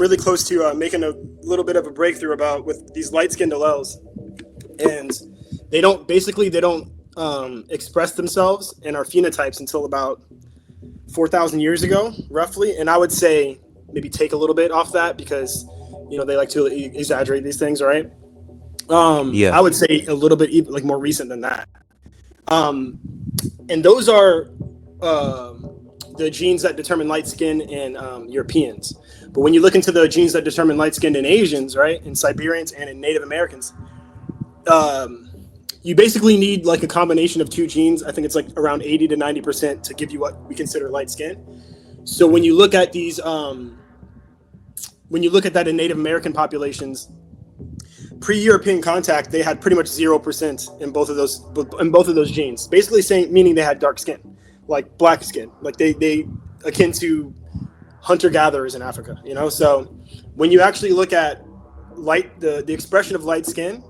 really close to making a little bit of a breakthrough about with these light-skinned alleles, and they don't express themselves in our phenotypes until about 4,000 years ago, roughly. And I would say maybe take a little bit off that because they like to exaggerate these things, right? Yeah. I would say a little bit like more recent than that. Um, and those are the genes that determine light skin in Europeans. But when you look into the genes that determine light skin in Asians, right, in Siberians and in Native Americans, um, you basically need like a combination of two genes. I think it's like around 80 to 90% to give you what we consider light skin. So when you look at these, when you look at that in Native American populations, pre-European contact, they had pretty much 0% in both of those genes. Basically, saying meaning they had dark skin, like black skin, like they akin to hunter gatherers in Africa. So when you actually look at the expression of light skin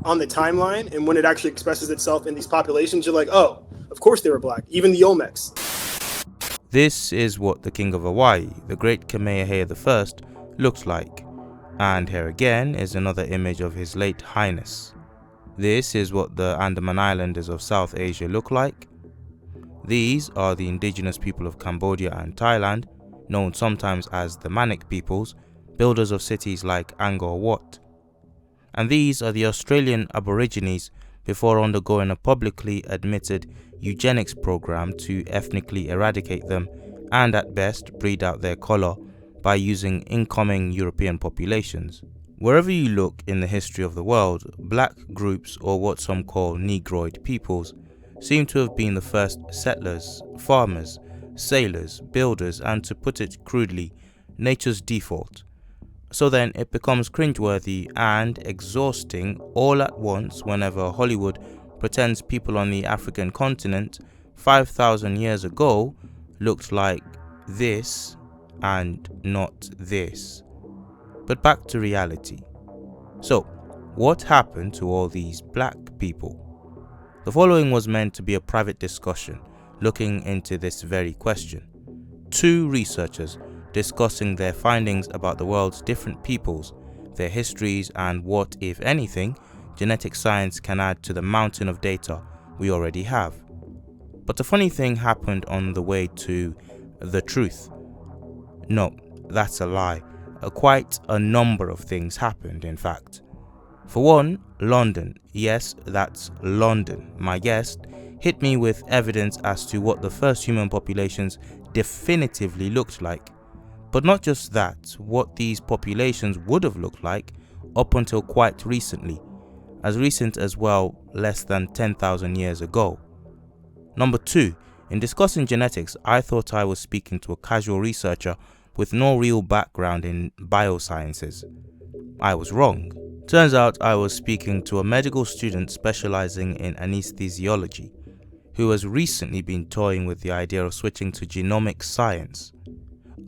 on the timeline and when it actually expresses itself in these populations, you're like, oh, of course they were black. Even the Olmecs. This is what the King of Hawaii, the great Kamehameha I, looks like. And here again is another image of His late Highness. This is what the Andaman Islanders of South Asia look like. These are the indigenous people of Cambodia and Thailand, known sometimes as the Manic peoples, builders of cities like Angkor Wat. And these are the Australian Aborigines before undergoing a publicly admitted eugenics program to ethnically eradicate them and at best breed out their colour by using incoming European populations. Wherever you look in the history of the world, black groups, or what some call Negroid peoples, seem to have been the first settlers, farmers, sailors, builders, and to put it crudely, nature's default. So then it becomes cringeworthy and exhausting all at once whenever Hollywood pretends people on the African continent 5,000 years ago looked like this and not this. But back to reality. So, what happened to all these black people? The following was meant to be a private discussion looking into this very question. Two researchers discussing their findings about the world's different peoples, their histories, and what, if anything, genetic science can add to the mountain of data we already have. But a funny thing happened on the way to the truth. No, that's a lie. Quite a number of things happened, in fact. For one, London. Yes, that's London. My guest hit me with evidence as to what the first human populations definitively looked like. But not just that, what these populations would have looked like up until quite recently. As recent as, well, less than 10,000 years ago. Number two, in discussing genetics, I thought I was speaking to a casual researcher with no real background in biosciences. I was wrong. Turns out I was speaking to a medical student specializing in anesthesiology, who has recently been toying with the idea of switching to genomic science.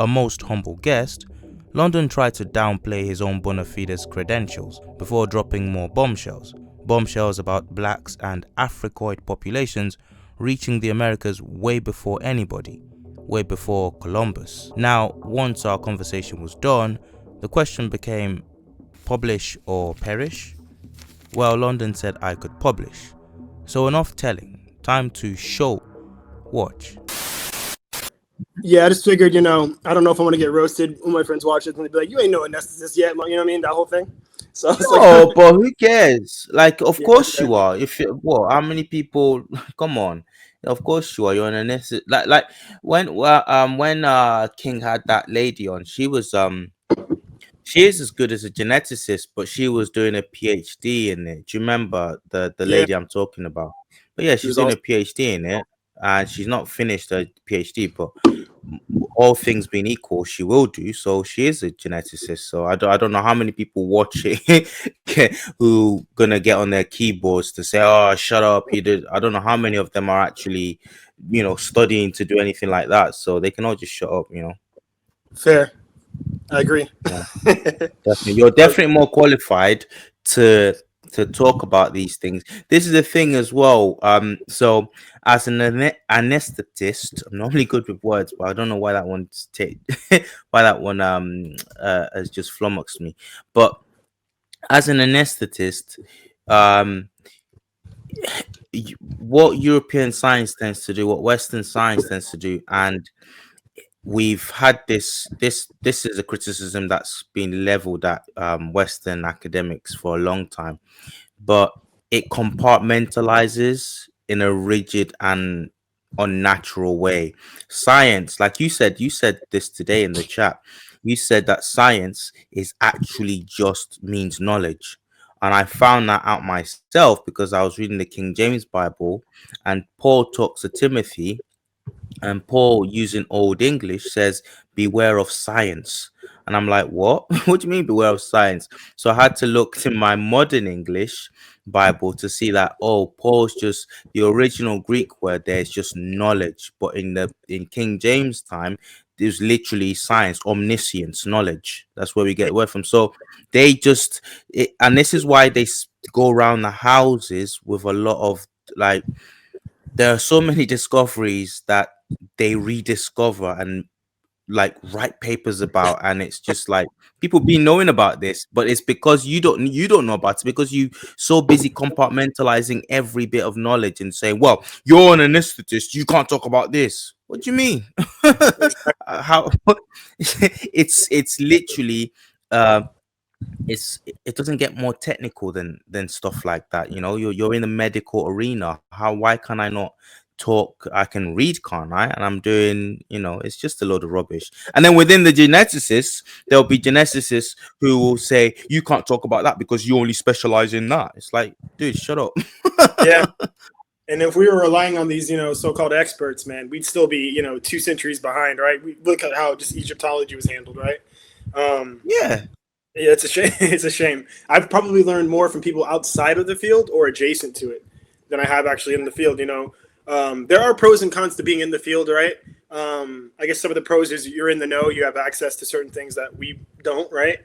A most humble guest, London tried to downplay his own bona fides credentials before dropping more bombshells. Bombshells about blacks and Africoid populations reaching the Americas way before anybody, way before Columbus. Now, once our conversation was done, the question became, publish or perish? Well, London said I could publish. So enough telling, time to show, watch. Yeah, I just figured, I don't know if I want to get roasted when my friends watch it and they'd be like, you ain't no anesthetist yet, you know what I mean? That whole thing. So it's No, like, but who cares? Like, of yeah, course okay. you are. If you, what? How many people? Come on. Of course you are. You're an necessary. Like when King had that lady on, she is as good as a geneticist, but she was doing a PhD in it. Do you remember the Yeah, lady I'm talking about? But yeah, she she's was doing a also, PhD in it, and she's not finished her PhD, but all things being equal, she will do. So she is a geneticist. So I don't know how many people watch it who gonna get on their keyboards to say, "Oh, shut up, you did." I don't know how many of them are actually, studying to do anything like that. So they can all just shut up. fair. I agree. Yeah, definitely. You're Okay. definitely more qualified to to talk about these things. This is the thing as well. So as an anesthetist, I'm normally good with words, but I don't know why that one's why that one has just flummoxed me. But as an anesthetist, um, what European science tends to do, what Western science tends to do, and we've had this is a criticism that's been leveled at Western academics for a long time, but it compartmentalizes in a rigid and unnatural way. Science, like you said this today in the chat. You said that science is actually just means knowledge. And I found that out myself because I was reading the King James Bible, and Paul talks to Timothy, and Paul, using Old English, says, "Beware of science." And I'm like, what? What do you mean, beware of science? So I had to look in my modern English Bible to see that, oh, Paul's just the original Greek word there is just knowledge. But in King James time, there's literally science, omniscience, knowledge. That's where we get the word from. So they just, and this is why they go around the houses with a lot of like, there are so many discoveries that they rediscover and like write papers about, and it's just like people been knowing about this, but it's because you don't know about it because you so busy compartmentalizing every bit of knowledge and saying, well, you're an anesthetist, you can't talk about this. What do you mean? How it's literally it doesn't get more technical than stuff like that. You know, you're in the medical arena. Why can I not talk? I can read, can't I? And I'm doing, you know, it's just a load of rubbish. And then within the geneticists, there'll be geneticists who will say you can't talk about that because you only specialize in that. It's like, dude, shut up. Yeah. And if we were relying on these, so-called experts, man, we'd still be, 2 centuries behind, right? We look at how just Egyptology was handled, right? Yeah. Yeah, it's a shame. It's a shame. I've probably learned more from people outside of the field or adjacent to it than I have actually in the field. There are pros and cons to being in the field, right? I guess some of the pros is you're in the know, you have access to certain things that we don't, right?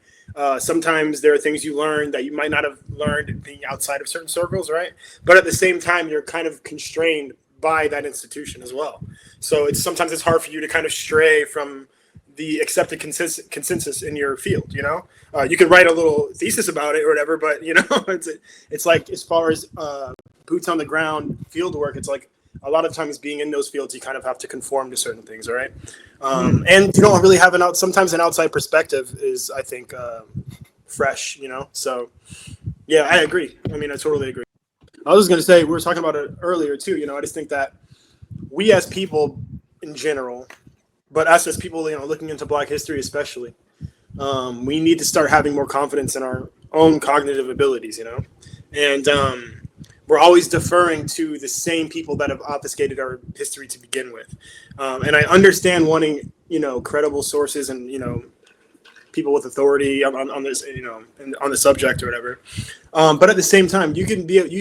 Sometimes there are things you learn that you might not have learned being outside of certain circles, right? But at the same time, you're kind of constrained by that institution as well. So sometimes it's hard for you to kind of stray from the accepted consensus in your field. You could write a little thesis about it or whatever, but it's like, as far as boots on the ground field work, it's like a lot of times being in those fields, you kind of have to conform to certain things, right? And you don't really have sometimes an outside perspective is, I think, fresh, so yeah, I agree. I mean, I totally agree. I was going to say, we were talking about it earlier too, I just think that we as people in general, but us as people, looking into Black history especially, we need to start having more confidence in our own cognitive abilities, and we're always deferring to the same people that have obfuscated our history to begin with. And I understand wanting, credible sources and, people with authority on this, on the subject or whatever. But at the same time, you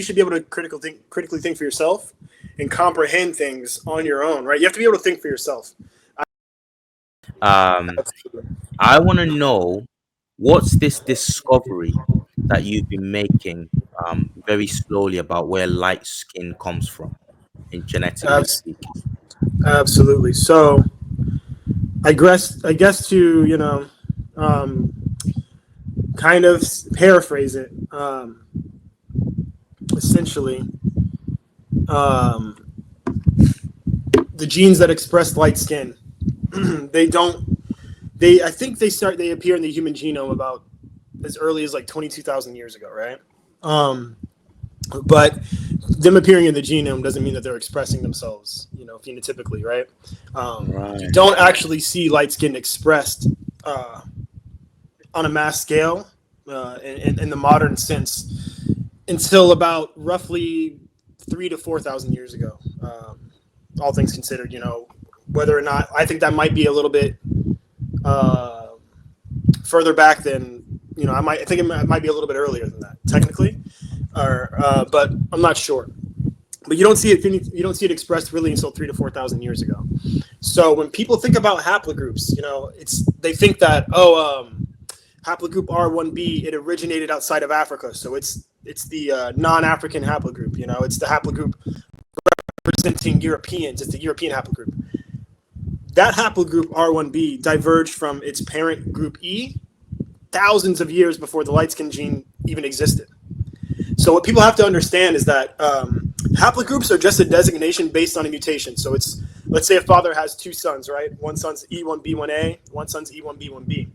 should be able to critically think for yourself and comprehend things on your own, right? You have to be able to think for yourself. I want to know, what's this discovery that you've been making very slowly about where light skin comes from, in genetically speaking? Absolutely. So I guess to kind of paraphrase it, essentially, the genes that express light skin, I think they appear in the human genome about as early as like 22,000 years ago, right? But them appearing in the genome doesn't mean that they're expressing themselves, phenotypically, right? Right. You don't actually see light skin expressed on a mass scale in the modern sense until about roughly 3,000 to 4,000 years ago. All things considered, whether or not, I think that might be a little bit further back than, I think it might be a little bit earlier than that technically, but I'm not sure. But you don't see it expressed really until 3,000 to 4,000 years ago. So when people think about haplogroups, they think that Haplogroup R1b, it originated outside of Africa, so it's the non-African haplogroup. You know, it's the haplogroup representing Europeans. It's the European haplogroup. That haplogroup R1b diverged from its parent group E thousands of years before the light skin gene even existed. So what people have to understand is that haplogroups are just a designation based on a mutation. So it's, let's say a father has two sons, right? One son's E1B1A, one son's E1B1B.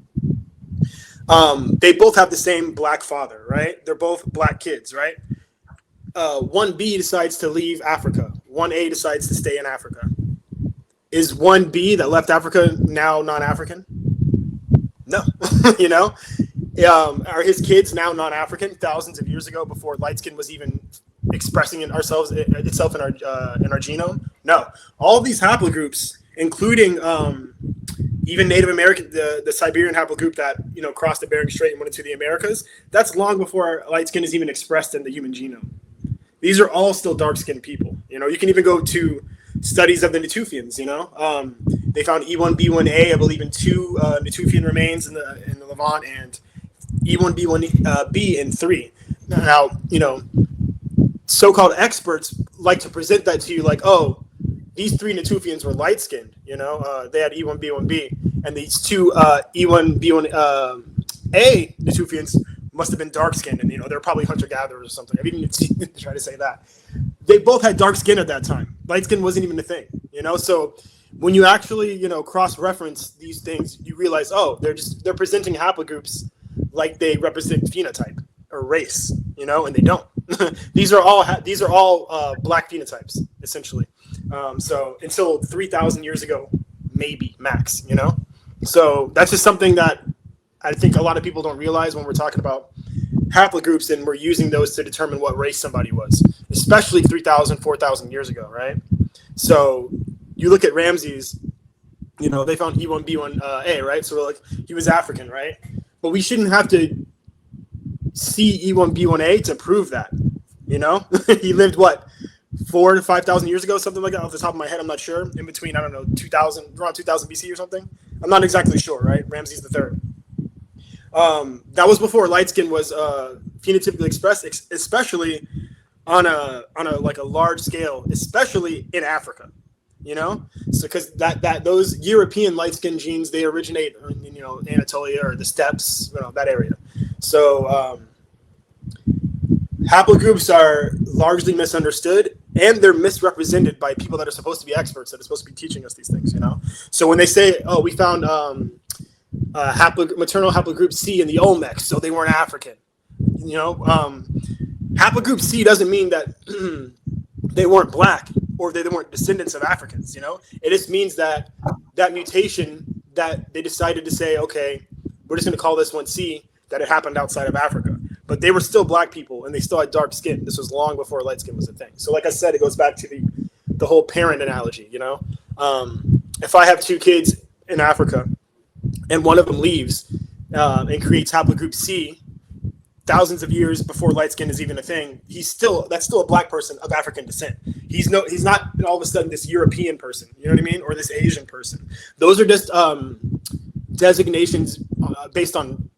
They both have the same black father, right? They're both black kids, right? 1B decides to leave Africa. 1A decides to stay in Africa. Is 1B that left Africa now non-African? No. You know? Are his kids now non-African thousands of years ago before light skin was even expressing itself in our genome? No. All of these haplogroups, including even Native American, the Siberian haplogroup that, you know, crossed the Bering Strait and went into the Americas, that's long before light skin is even expressed in the human genome. These are all still dark-skinned people. You know, you can even go to studies of the Natufians. You know, they found E1B1A, I believe, in two Natufian remains in the Levant, and E1B1B in 3. Now, you know, so-called experts like to present that to you like, oh, these 3 Natufians were light-skinned. You know, they had E1B1B, and these 2 E1B1A Natufians must have been dark-skinned, and, you know, they're probably hunter-gatherers or something. I've even seen them try to say that. They both had dark skin at that time. Light skin wasn't even a thing, you know? So when you actually, you know, cross-reference these things, you realize, oh, they're presenting haplogroups like they represent phenotype or race, you know, and they don't. These are all black phenotypes, essentially. So until 3,000 years ago, maybe max, you know? So that's just something that I think a lot of people don't realize when we're talking about haplogroups and we're using those to determine what race somebody was, especially 3,000, 4,000 years ago, right? So you look at Ramses, you know, they found E1B1A, right? So like he was African, right? But we shouldn't have to see E1B1A to prove that, you know? He lived, what, 4,000 to 5,000 years ago, something like that, off the top of my head, I'm not sure. In between, I don't know, 2000, around 2000 BC or something. I'm not exactly sure, right? Ramses III. That was before light skin was phenotypically expressed, especially on a like a large scale, especially in Africa, you know. So because those European light skin genes, they originate in, you know, Anatolia or the steppes, you know, that area. So haplogroups are largely misunderstood, and they're misrepresented by people that are supposed to be experts, that are supposed to be teaching us these things, you know. So when they say, oh, we found maternal haplogroup C in the Olmecs, so they weren't African. You know, haplogroup C doesn't mean that they weren't black or they weren't descendants of Africans. You know, it just means that mutation that they decided to say, okay, we're just going to call this one C, that it happened outside of Africa. But they were still black people and they still had dark skin. This was long before light skin was a thing. So like I said, it goes back to the whole parent analogy, you know. If I have 2 kids in Africa and one of them leaves and creates haplogroup C thousands of years before light skin is even a thing, that's still a black person of African descent. He's not all of a sudden this European person, you know what I mean, or this Asian person. Those are just designations based on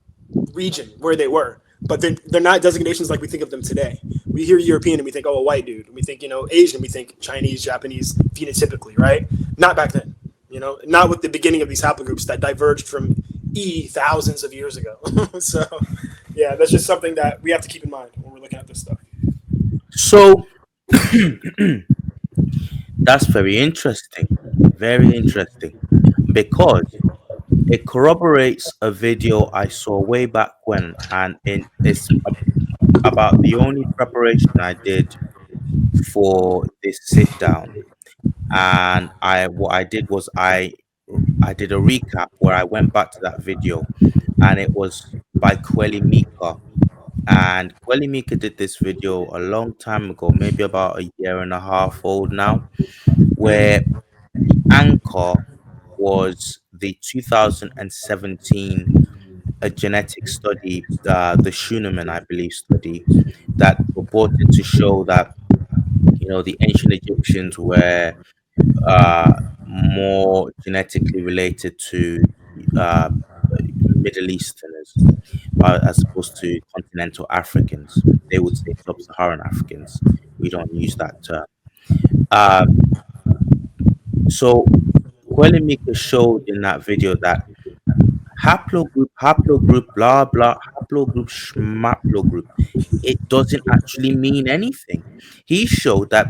region where they were, but they're not designations like we think of them today. We hear European and we think, oh, a white dude. And we think, you know, Asian, we think Chinese, Japanese phenotypically, right? Not back then. You know, not with the beginning of these haplogroups that diverged from E thousands of years ago. So, yeah, that's just something that we have to keep in mind when we're looking at this stuff. So that's very interesting, because it corroborates a video I saw way back when, and it's about the only preparation I did for this sit down. And what I did was I did a recap where I went back to that video, and it was by Kweli Mika. And Kweli Mika did this video a long time ago, maybe about a year and a half old now, where the anchor was the 2017 a genetic study, the Schunemann, I believe, study that purported to show that, you know, the ancient Egyptians were more genetically related to uh, Mid Middle Easterners, as opposed to continental Africans. They would say sub-Saharan Africans. We don't use that term. Um, so Quelimica showed in that video that haplogroup, blah blah, haplogroup, schmaplogroup, it doesn't actually mean anything. He showed that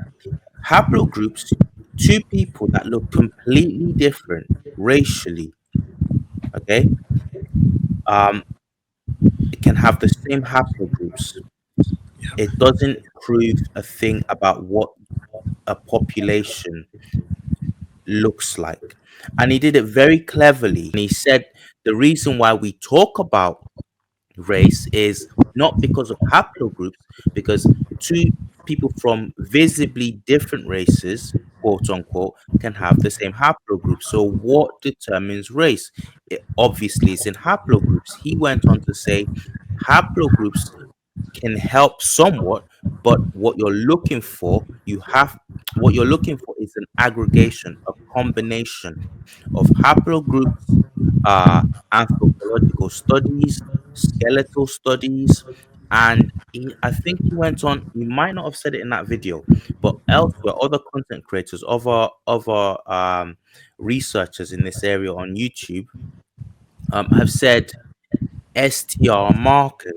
haplogroups, two people that look completely different racially, okay, um, it can have the same haplogroups. It doesn't prove a thing about what a population looks like. And he did it very cleverly. And he said the reason why we talk about race is not because of haplogroups, because two people from visibly different races, quote unquote, can have the same haplogroup. So what determines race? It obviously is in haplogroups. He went on to say haplogroups can help somewhat, but what you're looking for is an aggregation, a combination of haplogroups, anthropological studies, skeletal studies, and I think he went on. He might not have said it in that video, but elsewhere, other content creators, other researchers in this area on YouTube, have said STR markers,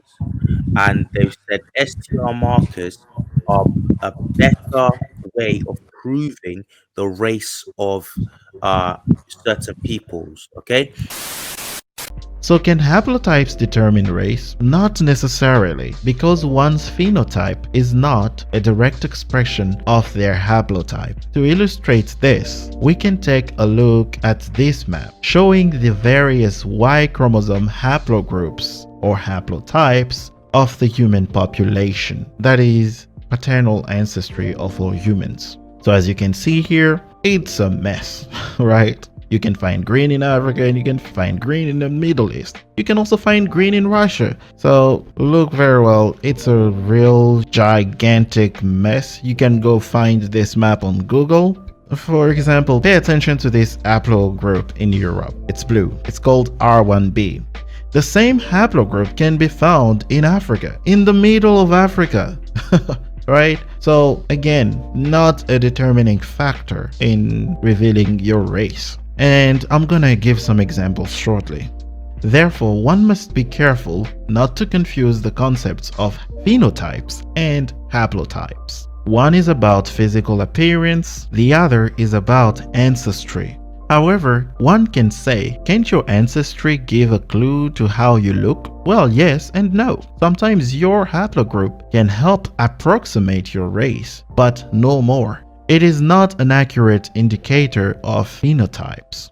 and they've said STR markers are a better way of proving the race of certain peoples. Okay, So can haplotypes determine race? Not necessarily, because one's phenotype is not a direct expression of their haplotype. To illustrate this, we can take a look at this map showing the various Y chromosome haplogroups or haplotypes of the human population, that is, paternal ancestry of all humans. So as you can see here, it's a mess, right? You can find green in Africa and you can find green in the Middle East. You can also find green in Russia. So look very well. It's a real gigantic mess. You can go find this map on Google. For example, pay attention to this haplogroup in Europe. It's blue. It's called R1b. The same haplogroup can be found in Africa, in the middle of Africa. Right? So again, not a determining factor in revealing your race. And I'm gonna give some examples shortly. Therefore, one must be careful not to confuse the concepts of phenotypes and haplotypes. One is about physical appearance, the other is about ancestry. However, one can say, can't your ancestry give a clue to how you look? Well, yes and no. Sometimes your haplogroup can help approximate your race, but no more. It is not an accurate indicator of phenotypes.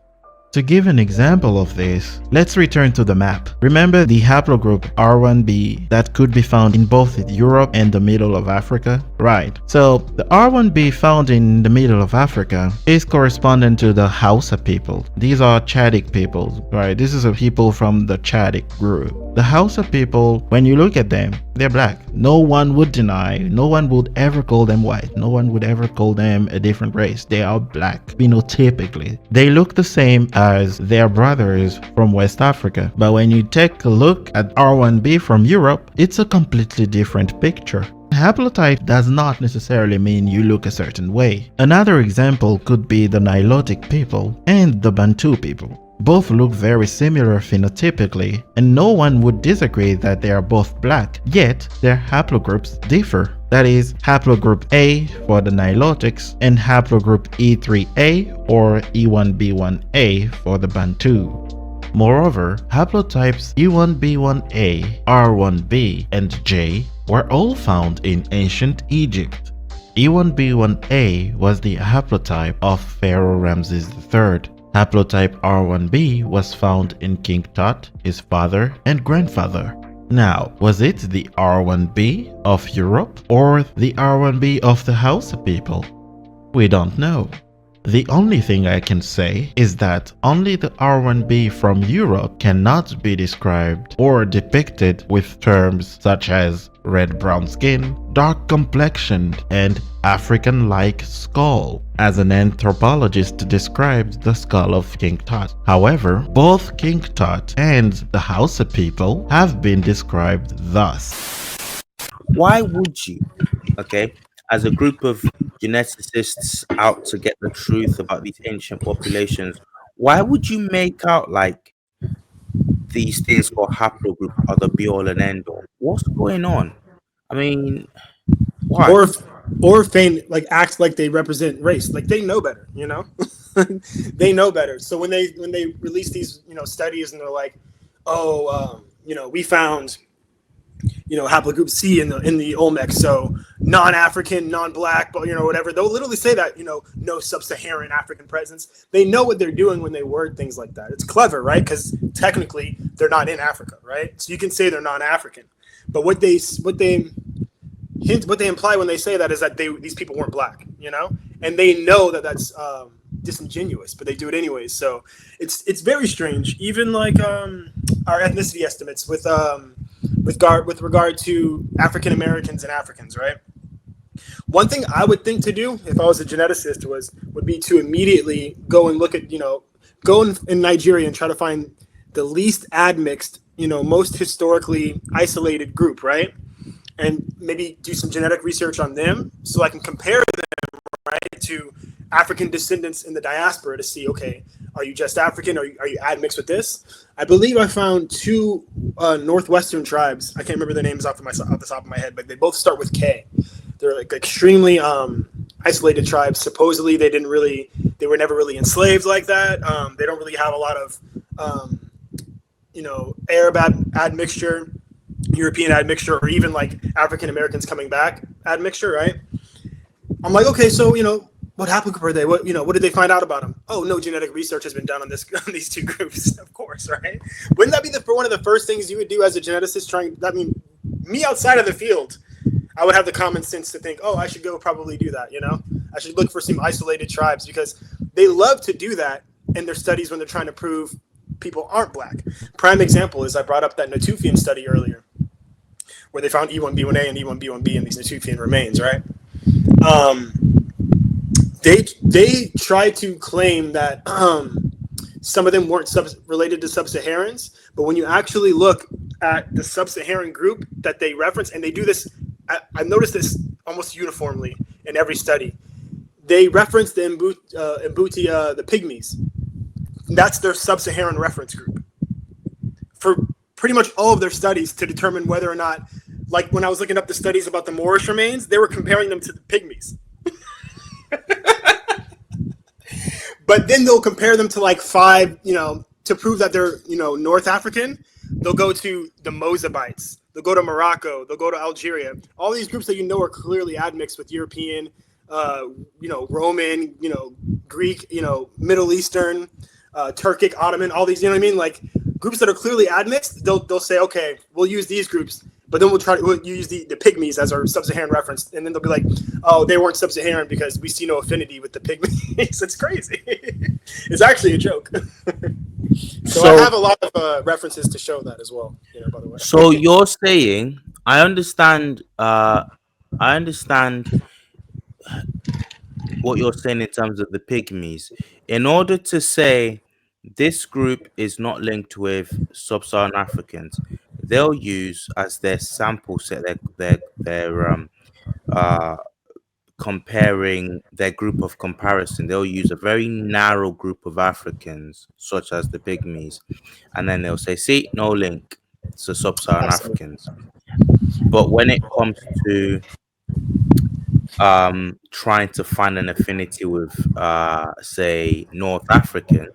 To give an example of this, let's return to the map. Remember the haplogroup R1b that could be found in both Europe and the middle of Africa? Right. So the R1b found in the middle of Africa is correspondent to the Hausa people. These are Chadic people, right? This is a people from the Chadic group. The Hausa people, when you look at them, they're black. No one would deny, no one would ever call them white. No one would ever call them a different race. They are black, phenotypically. They look the same as their brothers from West Africa. But when you take a look at R1b from Europe, it's a completely different picture. Haplotype does not necessarily mean you look a certain way. Another example could be the Nilotic people and the Bantu people. Both look very similar phenotypically, and no one would disagree that they are both black, yet their haplogroups differ. That is, haplogroup A for the Nilotics and haplogroup E3A or E1B1A for the Bantu. Moreover, haplotypes E1B1A, R1b, and J were all found in ancient Egypt. E1B1A was the haplotype of Pharaoh Ramses III. Haplotype R1b was found in King Tut, his father and grandfather. Now, was it the R1b of Europe or the R1b of the Hausa people? We don't know. The only thing I can say is that only the R1b from Europe cannot be described or depicted with terms such as red-brown skin, dark complexioned, and African-like skull, as an anthropologist described the skull of King Tut. However, both King Tut and the Hausa people have been described thus. Why would you, okay, as a group of geneticists out to get the truth about these ancient populations, why would you make out like these things called haplogroups are the be all and end all? What's going on? I mean, why? Or feign, like, act like they represent race, like they know better, you know. They know better. So when they release these, you know, studies, and they're like, oh, you know, we found, you know, haplogroup C in the Olmecs, so non-African, non-black, but, you know, whatever. They'll literally say that, you know, no sub-Saharan African presence. They know what they're doing when they word things like that. It's clever, right? Because technically they're not in Africa, right? So you can say they're non-African, but what they imply when they say that is that these people weren't black, you know, and they know that that's disingenuous, but they do it anyways. So it's very strange. Even like our ethnicity estimates with regard to African Americans and Africans, right? One thing I would think to do if I was a geneticist would be to immediately go and look at, you know, go in Nigeria and try to find the least admixed, you know, most historically isolated group, right? And maybe do some genetic research on them so I can compare them, right, to African descendants in the diaspora to see, okay, are you just African? Are you admixed with this? I believe I found two northwestern tribes. I can't remember their names off the top of my head, but they both start with K. They're like extremely isolated tribes. Supposedly they were never really enslaved like that. They don't really have a lot of, you know, Arab admixture, European admixture, or even like African Americans coming back admixture, right? I'm like, okay, so, you know, what haplogroup are they? What did they find out about them? Oh, no genetic research has been done on these two groups, of course, right? Wouldn't that be one of the first things you would do as a geneticist? I mean, me outside of the field, I would have the common sense to think, oh, I should go probably do that, you know? I should look for some isolated tribes, because they love to do that in their studies when they're trying to prove people aren't black. Prime example is I brought up that Natufian study earlier, where they found E1B1A and E1B1B in these Natufian remains, right? They tried to claim that some of them weren't related to sub-Saharans, but when you actually look at the sub-Saharan group that they reference, and they do this, I've noticed this almost uniformly in every study, they reference the Mbuti, the Pygmies. That's their sub-Saharan reference group for pretty much all of their studies, to determine whether or not, like when I was looking up the studies about the Moorish remains, they were comparing them to the Pygmies. But then they'll compare them to like 5, you know, to prove that they're, you know, North African. They'll go to the Mozabites. They'll go to Morocco. They'll go to Algeria. All these groups that, you know, are clearly admixed with European, you know, Roman, you know, Greek, you know, Middle Eastern, Turkic, Ottoman, all these, you know what I mean? Like groups that are clearly admixed, they'll say, okay, we'll use these groups, but then we'll use the Pygmies as our sub-Saharan reference, and then they'll be like, oh, they weren't sub-Saharan because we see no affinity with the Pygmies. It's crazy. It's actually a joke. So I have a lot of references to show that as well, you know, by the way. So you're saying, I understand what you're saying in terms of the Pygmies. In order to say this group is not linked with sub-Saharan Africans, they'll use as their sample set their comparing their group of comparison. They'll use a very narrow group of Africans, such as the Pygmies, and then they'll say, see, no link to sub-Saharan Africans. But when it comes to trying to find an affinity with say North Africans,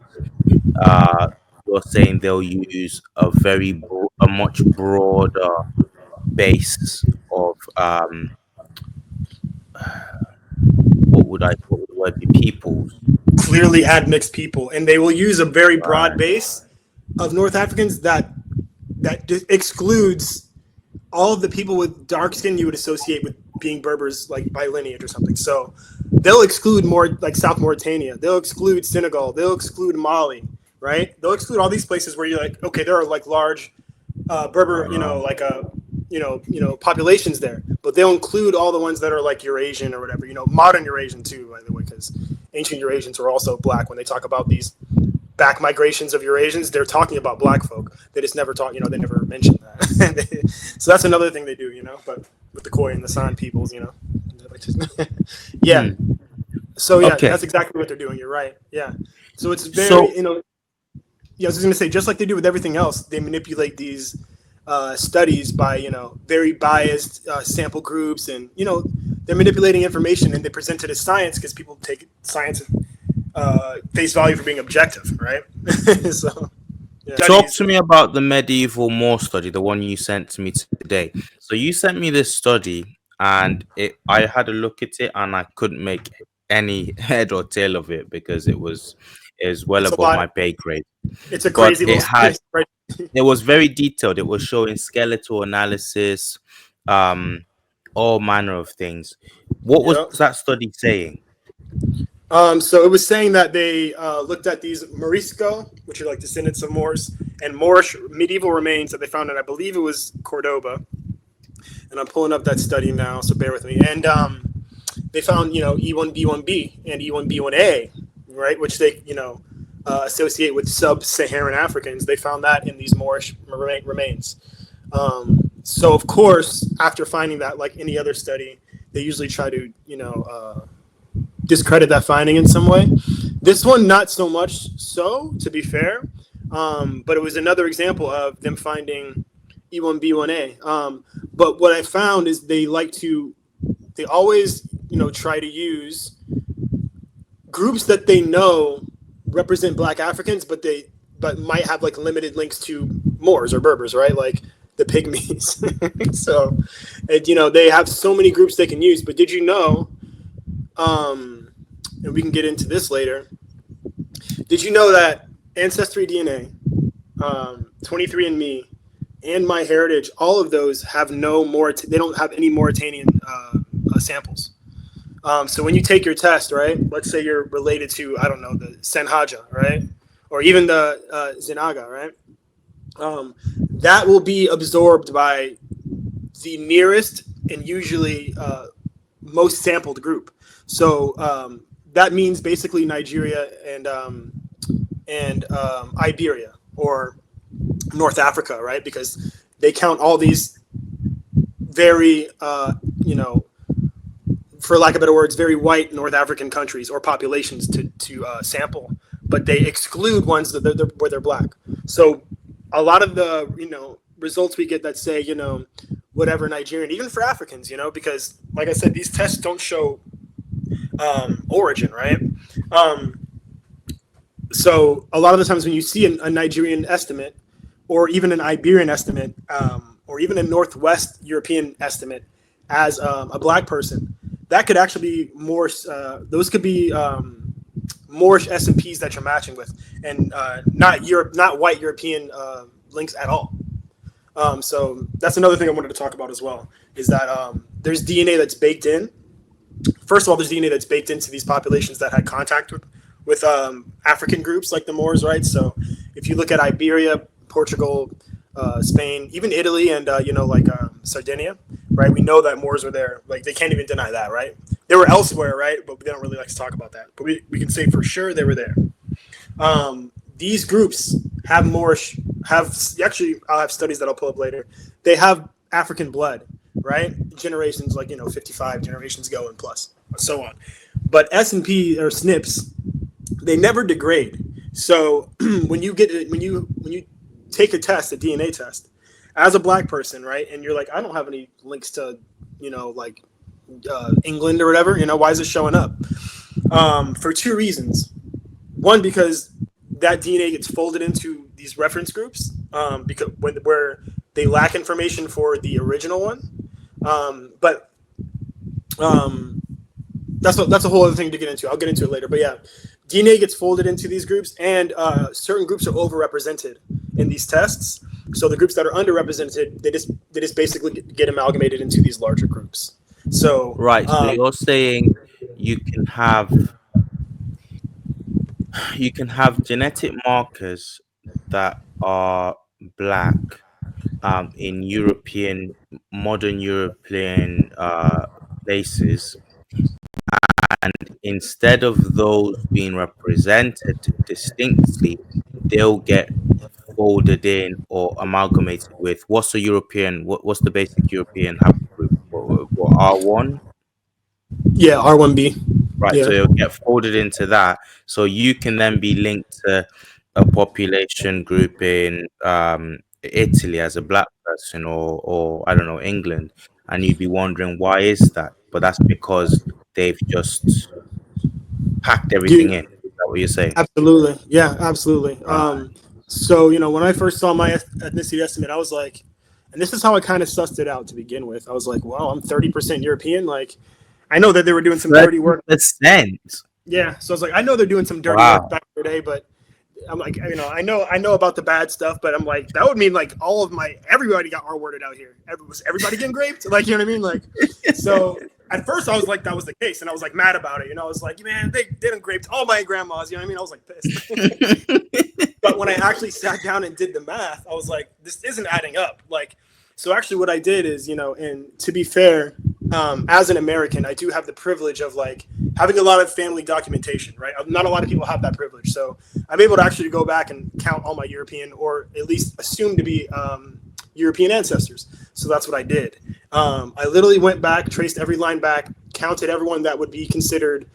you're saying they'll use a much broader base of what would the word be, peoples, clearly admixed people, and they will use a very broad base of North Africans that excludes all of the people with dark skin you would associate with being Berbers, like by lineage or something. So they'll exclude more like South Mauritania. They'll exclude Senegal. They'll exclude Mali, right? They'll exclude all these places where you're like, okay, there are like large Berber, populations there, but they'll include all the ones that are like Eurasian or whatever, modern Eurasian too, by the way, because ancient Eurasians were also black. When they talk about these back migrations of Eurasians, they're talking about black folk. They just never talk, they never mention that. So that's another thing they do, but with the Khoi and the San peoples, yeah. So yeah, Okay. That's exactly what they're doing. You're right. Yeah. So it's very, I was just going to say, just like they do with everything else, they manipulate these studies by, very biased sample groups, and, they're manipulating information, and they present it as science because people take science at face value for being objective, right? So, yeah. Talk to me about the medieval Moor study, the one you sent to me today. So you sent me this study, and I had a look at it, and I couldn't make any head or tail of it because it was well above my pay grade. It's a crazy little study, right? It was very detailed. It was showing skeletal analysis, all manner of things. What was that study saying? So it was saying that they looked at these Morisco, which are like descendants of Moors, and Moorish medieval remains that they found in, I believe it was Cordoba. And I'm pulling up that study now, so bear with me. And they found, E1B1B and E1B1A, right, which they, associate with sub-Saharan Africans. They found that in these Moorish remains. So, of course, after finding that, like any other study, they usually try to, discredit that finding in some way. This one, not so much so, to be fair, but it was another example of them finding E1B1A. But what I found is they always, try to use groups that they know represent Black Africans, but might have like limited links to Moors or Berbers, right? Like the Pygmies. So, they have so many groups they can use. But did you know? And we can get into this later. Did you know that Ancestry DNA, 23andMe, and MyHeritage, all of those have they don't have any Mauritanian samples. So when you take your test, right, let's say you're related to, I don't know, the Senhaja, right, or even the Zinaga, right, that will be absorbed by the nearest and usually most sampled group. So that means basically Nigeria and Iberia or North Africa, right? Because they count all these very, for lack of better words, very white North African countries or populations to sample, but they exclude ones where they're Black. So a lot of the, results we get that say, whatever Nigerian, even for Africans, because like I said, these tests don't show origin, right? So a lot of the times when you see a Nigerian estimate or even an Iberian estimate or even a Northwest European estimate as a Black person, that could actually be more, those could be Moorish S&Ps that you're matching with, and not white European links at all. So that's another thing I wanted to talk about as well, is that there's DNA that's baked in. First of all, there's DNA that's baked into these populations that had contact with African groups like the Moors, right? So if you look at Iberia, Portugal, Spain, even Italy, and Sardinia, right? We know that Moors were there. Like they can't even deny that, right? They were elsewhere, right? But they don't really like to talk about that. But we can say for sure they were there. These groups have Moorish, actually I'll have studies that I'll pull up later. They have African blood, right? Generations 55 generations ago and plus, so on. But S&P or SNPs, they never degrade. So when you take a test, a DNA test, as a Black person, right, and you're like, I don't have any links to, England or whatever, why is it showing up? For two reasons. One, because that DNA gets folded into these reference groups, because where they lack information for the original one. But that's a whole other thing to get into. I'll get into it later. But yeah, DNA gets folded into these groups, and certain groups are overrepresented in these tests. So the groups that are underrepresented, they just basically get amalgamated into these larger groups. So right. So you can have genetic markers that are black in modern European places, and instead of those being represented distinctly, they'll get folded in or amalgamated with what's the basic European haplogroup? R1? Yeah, R1B. Right, Yeah. so it'll get folded into that. So you can then be linked to a population group in Italy as a black person, or I don't know, England, and you'd be wondering why is that? But that's because they've just packed everything in. Is that what you're saying? Absolutely. Yeah, absolutely. Right. So, when I first saw my ethnicity estimate, I was like, and this is how I kind of sussed it out to begin with. I was like, wow, I'm 30% European. Like, I know that they were doing some dirty work. 30%. Yeah. So I was like, I know they're doing some dirty work Wow. back in the day, but I'm like, I know about the bad stuff, but I'm like, that would mean like everybody got R worded out here. Was everybody getting graped? Like, you know what I mean? Like, so at first I was like, that was the case, and I was like mad about it. I was like, man, they didn't graped all my grandmas. You know what I mean? I was like pissed. But when I actually sat down and did the math, I was like, this isn't adding up. Like, so actually what I did is, and to be fair, as an American, I do have the privilege of like having a lot of family documentation, right? Not a lot of people have that privilege. So I'm able to actually go back and count all my European, or at least assume to be European ancestors. So that's what I did. I literally went back, traced every line back, counted everyone that would be considered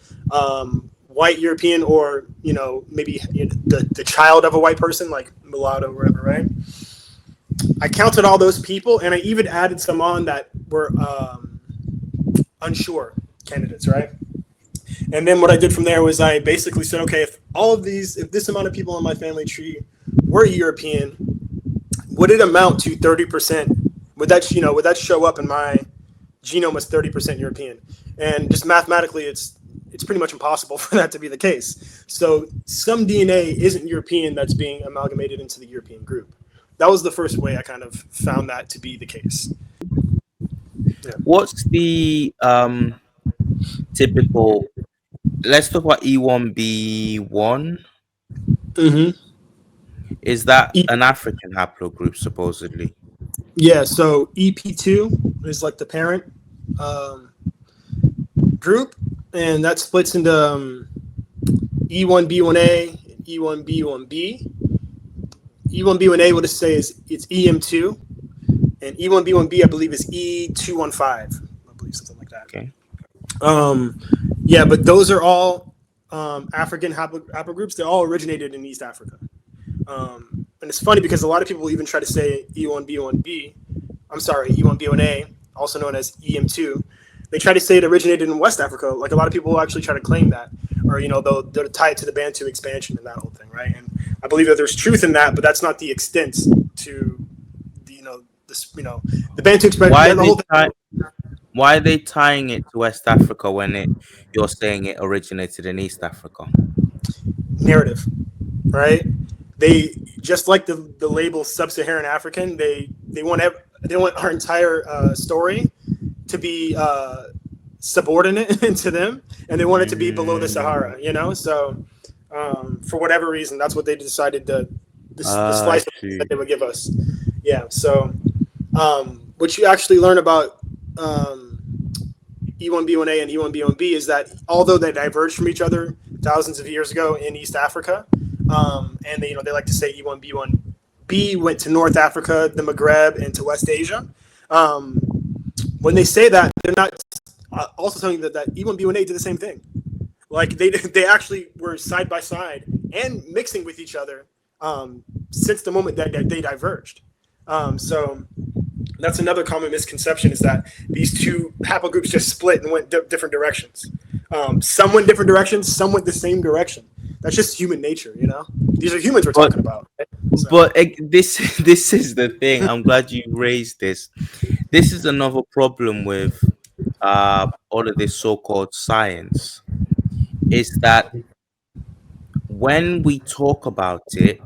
white European, or, maybe the child of a white person, like mulatto or whatever, right? I counted all those people, and I even added some on that were unsure candidates, right? And then what I did from there was I basically said, okay, if this amount of people on my family tree were European, would it amount to 30%? Would that show up in my genome as 30% European? And just mathematically, it's pretty much impossible for that to be the case. So some DNA isn't European that's being amalgamated into the European group. That was the first way I kind of found that to be the case. Yeah. What's the typical? Let's talk about E1B1. Mm-hmm. Is that an African haplogroup, supposedly? Yeah, so EP2 is like the parent group, and that splits into E1B1A and E1B1B. E1B1A, we'll just say it's EM2, and E1B1B, I believe, is E215. I believe something like that. Okay. Yeah, but those are all African haplogroups. They all originated in East Africa. And it's funny because a lot of people even try to say E1B1B. I'm sorry, E1B1A, also known as EM2. They try to say it originated in West Africa. Like a lot of people will actually try to claim that, or they'll tie it to the Bantu expansion and that whole thing, right? And I believe that there's truth in that, but that's not the extent to the Bantu expansion. Why are they tying it to West Africa when you're saying it originated in East Africa? Narrative, right? They just like the label sub-Saharan African. They want our entire story to be subordinate to them, and they want it to be below the Sahara. So for whatever reason, that's what they decided the slice that they would give us. Yeah. So what you actually learn about E1B1A and E1B1B is that although they diverged from each other thousands of years ago in East Africa, and they like to say E1B1B went to North Africa, the Maghreb, and to West Asia. When they say that, they're not also telling you that E1B1A did the same thing. Like they actually were side by side and mixing with each other since the moment that they diverged. So that's another common misconception, is that these two haplogroups just split and went different directions. Some went different directions, some went the same direction. That's just human nature, These are humans we're talking about. Right? So. But this is the thing. I'm glad you raised this. This is another problem with all of this so-called science, is that when we talk about it,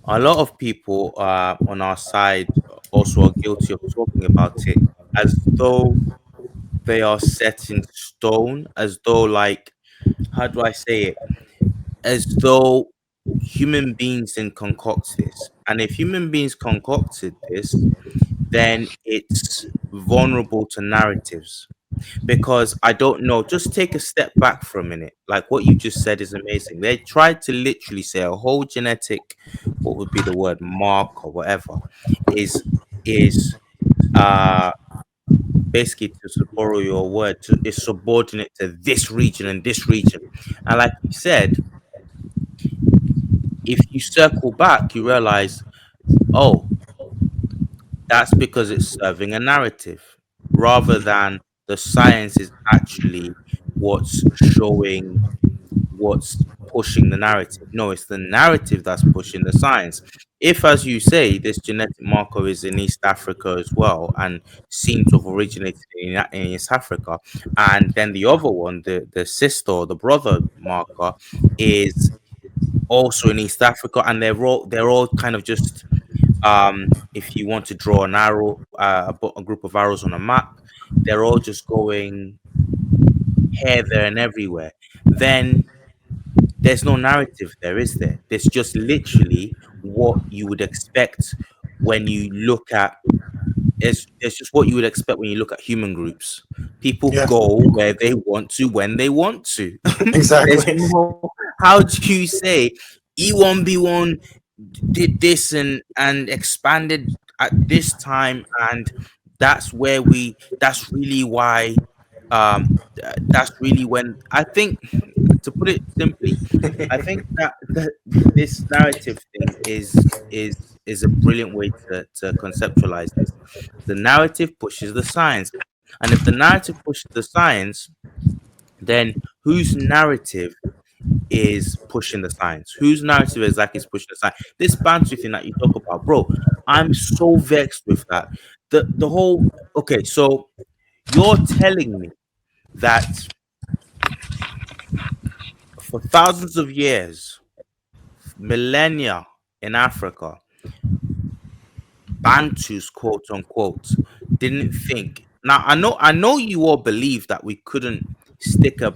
a lot of people on our side also are guilty of talking about it as though they are set in stone, as though, like, how do I say it? As though human beings didn't concoct this. And if human beings concocted this, then it's vulnerable to narratives. Because I don't know, just take a step back for a minute. Like what you just said is amazing. They tried to literally say a whole genetic, what would be the word, mark or whatever, is is uh basically, to borrow your word, is subordinate to this region and this region. And like you said, if you circle back, you realize, oh, that's because it's serving a narrative rather than the science is actually what's showing, what's pushing the narrative. No, it's the narrative that's pushing the science. If, as you say, this genetic marker is in East Africa as well and seems to have originated in East Africa, and then the other one, the sister or the brother marker, is also in East Africa, and they're all kind of just, if you want to draw an arrow, a group of arrows on a map, they're all just going here, there, and everywhere. Then there's no narrative there, is there? There's just literally what you would expect when you look at, it's just what you would expect when you look at human groups. People Yeah, go where they want to when they want to. There's exactly. no, how do you say E1B1 did this and expanded at this time, and that's really why, that's really when, I think, to put it simply, I think that this narrative thing is a brilliant way to conceptualize this. The narrative pushes the science, and if the narrative pushes the science, then whose narrative is pushing the science? Whose narrative exactly is pushing the science? This boundary thing that you talk about, bro, I'm so vexed with that. The whole, okay, so you're telling me that for thousands of years, millennia in Africa, Bantus, quote unquote, didn't think. Now I know you all believe that we couldn't stick a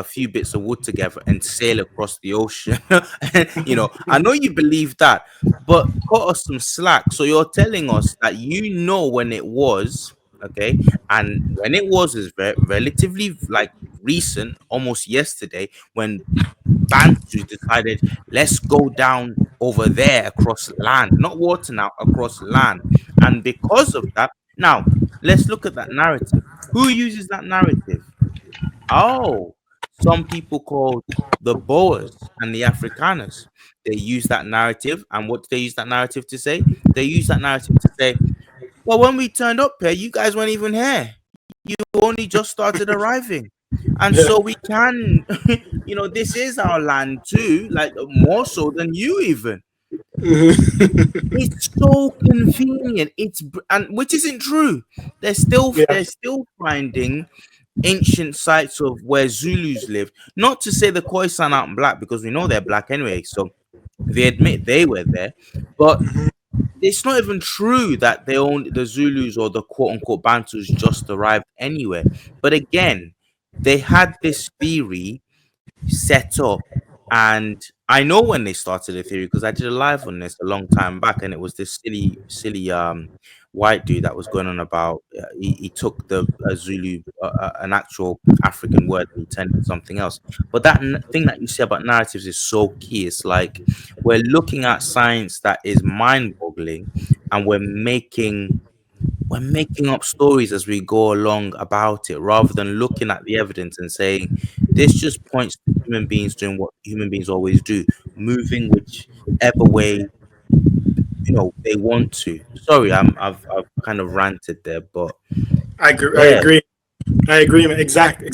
few bits of wood together and sail across the ocean. I know you believe that, but cut us some slack. So you're telling us that you know when it was, okay, and when it was is relatively like recent, almost yesterday, when Bantu decided, let's go down over there across land, not water now, across land. And because of that, now let's look at that narrative. Who uses that narrative? Oh, some people called the Boers and the Afrikaners. They use that narrative. And what do they use that narrative to say? They use that narrative to say, well, when we turned up here, you guys weren't even here. You only just started arriving. And Yeah. so we can, this is our land too, like more so than you even. Mhm. It's so convenient. And which isn't true. They're still Yeah. they're still finding ancient sites of where Zulus lived. Not to say the Khoisan aren't black, because we know they're black anyway. So they admit they were there, but it's not even true that the Zulus or the quote unquote Bantus just arrived anywhere. But again, they had this theory set up, and I know when they started the theory because I did a live on this a long time back, and it was this silly white dude that was going on about, he took the Zulu, an actual African word, and he turned it into something else. But that thing that you say about narratives is so key. It's like we're looking at science that is mind-boggling, and we're making up stories as we go along about it, rather than looking at the evidence and saying this just points to human beings doing what human beings always do, moving whichever way they want to. Sorry, I've kind of ranted there, but I agree. I yeah. agree. I agree. Exactly.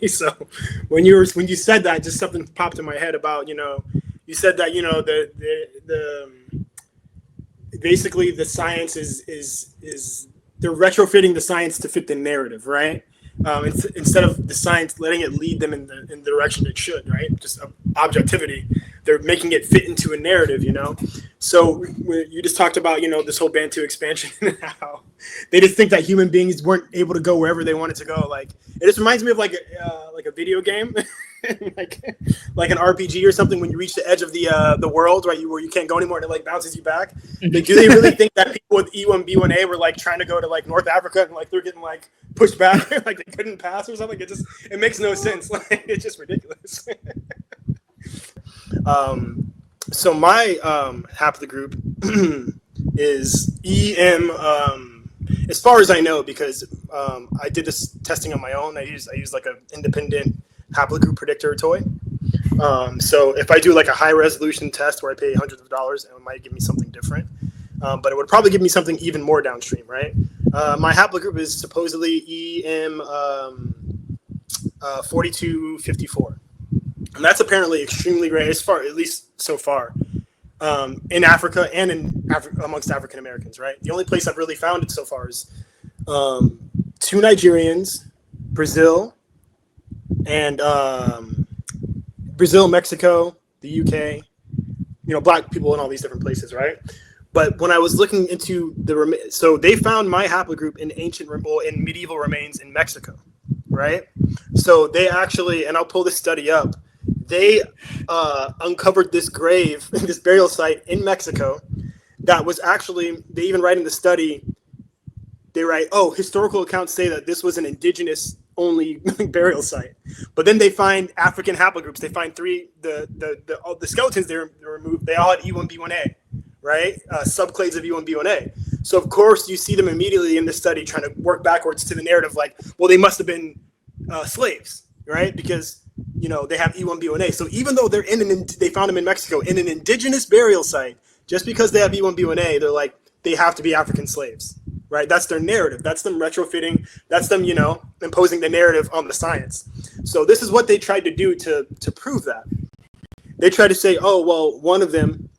So when you said that, just something popped in my head about you said that the basically the science is they're retrofitting the science to fit the narrative, right? Instead of the science letting it lead them in the direction it should, right? Just objectivity, they're making it fit into a narrative, So you just talked about, this whole Bantu expansion and how they just think that human beings weren't able to go wherever they wanted to go. Like, it just reminds me of like a video game, like an RPG or something. When you reach the edge of the world, right, where you can't go anymore, and it like bounces you back. Like, do they really think that people with E1B1A were like trying to go to like North Africa and like they're getting like pushed back, like they couldn't pass or something? It makes no sense. Like, it's just ridiculous. So my haplogroup is EM. As far as I know, because I did this testing on my own. I used like an independent haplogroup predictor toy. So if I do like a high resolution test where I pay hundreds of dollars, it might give me something different. But it would probably give me something even more downstream, right? My haplogroup is supposedly EM 4254. And that's apparently extremely rare, at least so far, in Africa and amongst African Americans, right? The only place I've really found it so far is 2 Nigerians, Brazil, and Brazil, Mexico, the UK, black people in all these different places, right? But when I was looking into so they found my haplogroup in medieval remains in Mexico, right? So they actually, and I'll pull this study up, they uncovered this grave, this burial site in Mexico that was actually, they even write in the study, they write, historical accounts say that this was an indigenous only burial site. But then they find African haplogroups. They find the skeletons they removed, they all had E1B1A, right? Subclades of E1B1A. So of course you see them immediately in the study trying to work backwards to the narrative like, well, they must have been slaves, right? Because they have E1B1A. So even though they found them in Mexico in an indigenous burial site, just because they have E1B1A, they're like, they have to be African slaves, right? That's their narrative. That's them retrofitting. That's them, imposing the narrative on the science. So this is what they tried to do to prove that. They tried to say, one of them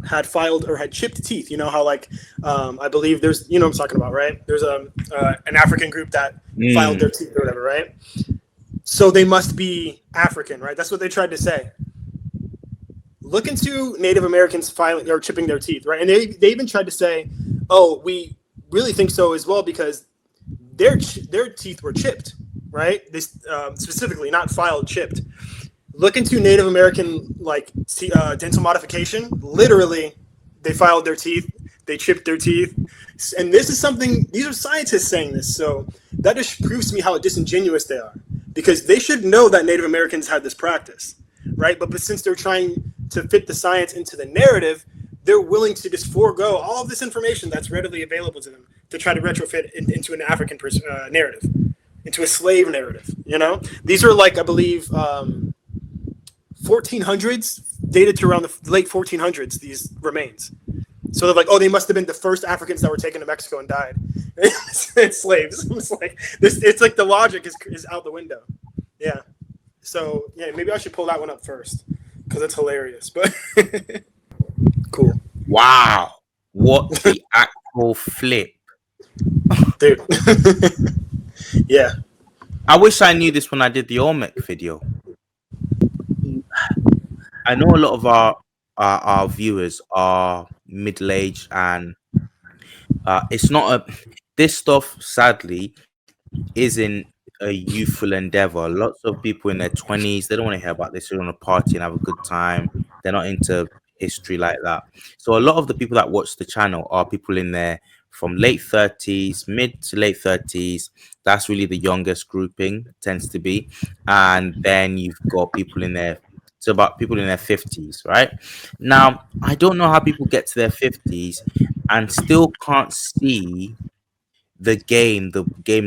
had filed or had chipped teeth. You know how I believe there's, what I'm talking about, right? There's an African group that filed their teeth or whatever, right? So they must be African, right? That's what they tried to say. Look into Native Americans filing or chipping their teeth, right? And they even tried to say, we really think so as well because their teeth were chipped, right? This specifically, not filed, chipped. Look into Native American dental modification. Literally, they filed their teeth, they chipped their teeth, and this is something. These are scientists saying this, so that just proves to me how disingenuous they are. Because they should know that Native Americans had this practice, right? But since they're trying to fit the science into the narrative, they're willing to just forego all of this information that's readily available to them to try to retrofit into an African narrative, into a slave narrative, These are I believe, 1400s, dated to around the late 1400s, these remains. So they're like, they must have been the first Africans that were taken to Mexico and died. It's slaves. It's like this. It's like the logic is out the window. Yeah. So yeah, maybe I should pull that one up first because it's hilarious. But cool. Wow, what the actual flip, dude. Yeah. I wish I knew this when I did the Olmec video. I know a lot of our viewers are middle-aged and it's not this stuff sadly isn't a youthful endeavor. Lots of people in their 20s, they don't want to hear about this. They want to party and have a good time. They're not into history like that. So a lot of the people that watch the channel are people in their from late 30s, mid to late 30s. That's really the youngest grouping, tends to be. And then you've got people in their about people in their 50s, right? Now, I don't know how people get to their 50s and still can't see the game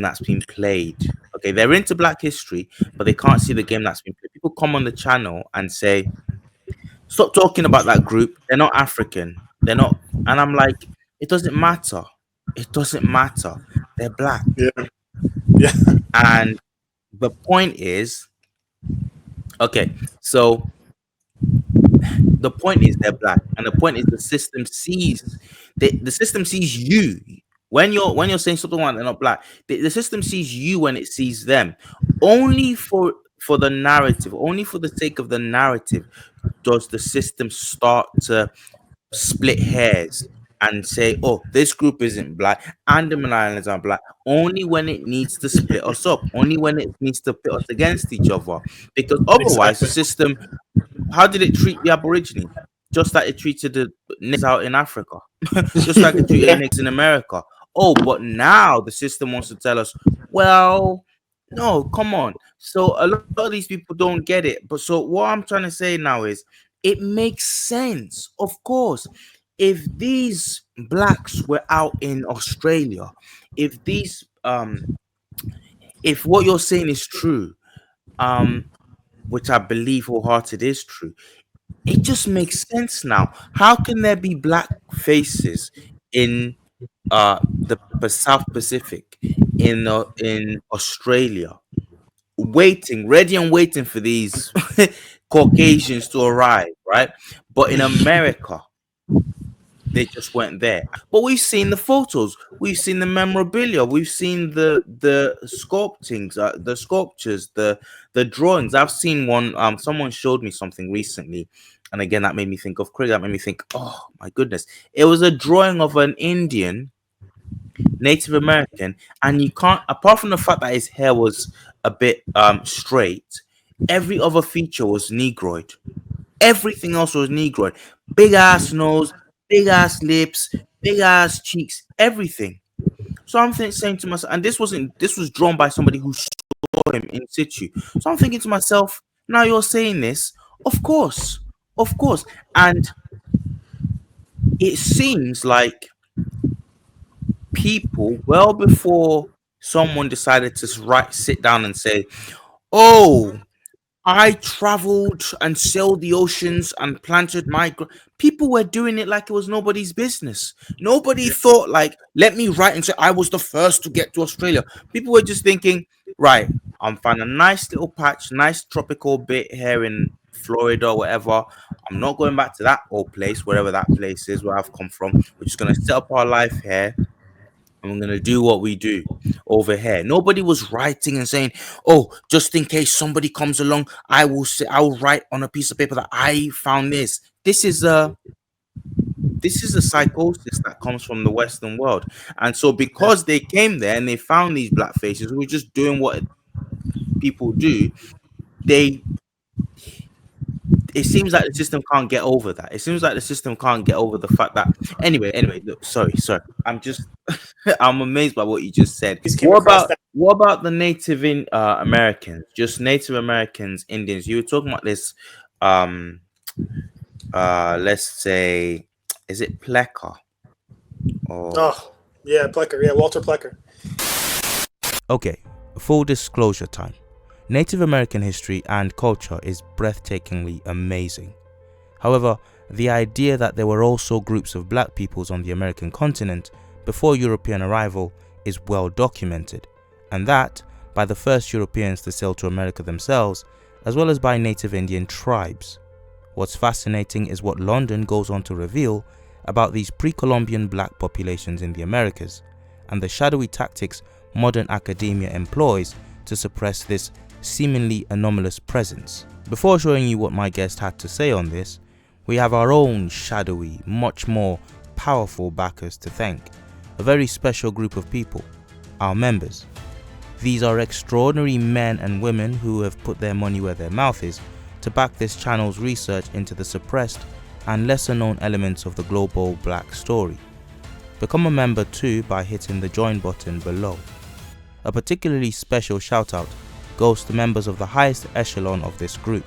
that's been played. Okay, they're into Black history, but they can't see the game that's been played. People come on the channel and say, stop talking about that group. They're not African. They're not. And I'm like, it doesn't matter. It doesn't matter. They're Black. Yeah. And the point is, okay, so the point is they're Black, and the point is the system sees the system sees you when you're saying something like they're not Black. The system sees you when it sees them. Only for the narrative, only for the sake of the narrative, does the system start to split hairs and say, oh, this group isn't black and the Islands are black, only when it needs to split us up, only when it needs to pit us against each other. Because otherwise, the Exactly. system, how did it treat the Aborigine? Just like it treated the niggas out in Africa, just like it treated Yeah. niggas in America. Oh, but now the system wants to tell us, well, no, come on. So a lot of these people don't get it. But so what I'm trying to say now is it makes sense, of course. If these blacks were out in Australia, if these if what you're saying is true, which I believe wholehearted is true, it just makes sense now. How can there be black faces in the South Pacific, in Australia, waiting, ready and waiting for these Caucasians to arrive, right? But in America, they just weren't there. But we've seen the photos, we've seen the memorabilia, we've seen the sculptings, the sculptures, the drawings. I've seen one. Someone showed me something recently, and again that made me think of Craig. That made me think, oh my goodness, it was a drawing of an Indian Native American, and you can't, apart from the fact that his hair was a bit straight, every other feature was negroid. Everything else was negroid. Big ass nose, big ass lips, big ass cheeks, everything. So I'm saying to myself, and this was drawn by somebody who saw him in situ. So I'm thinking to myself, now you're saying this, of course, and it seems like people well before someone decided to sit down and say, oh, I traveled and sailed the oceans and planted people were doing it like it was nobody's business. Nobody thought like, let me write and say I was the first to get to Australia. People were just thinking, right, I'm finding a nice little patch, nice tropical bit here in Florida or whatever. I'm not going back to that old place, wherever that place is where I've come from. We're just gonna set up our life here and we're going to do what we do over here. Nobody was writing and saying, oh, just in case somebody comes along, I will write on a piece of paper that I found this. This is a psychosis that comes from the Western world. And so because they came there and they found these black faces who were just doing what people do, they it seems like the system can't get over that. It seems like the system can't get over the fact that anyway, look, sorry. I'm just I'm amazed by what you just said. Just came across that. What about the Native Americans? Just Native Americans, Indians. You were talking about this let's say, is it Plecker? Or Oh, yeah, Plecker. Yeah, Walter Plecker. okay, full disclosure time. Native American history and culture is breathtakingly amazing. However, the idea that there were also groups of black peoples on the American continent before European arrival is well documented, and that by the first Europeans to sail to America themselves, as well as by native Indian tribes. What's fascinating is what London goes on to reveal about these pre-Columbian black populations in the Americas, and the shadowy tactics modern academia employs to suppress this seemingly anomalous presence. Before showing you what my guest had to say on this, we have our own shadowy, much more powerful backers to thank, a very special group of people, our members. These are extraordinary men and women who have put their money where their mouth is to back this channel's research into the suppressed and lesser known elements of the global black story. Become a member too by hitting the join button below. A particularly special shout out goes to members of the highest echelon of this group,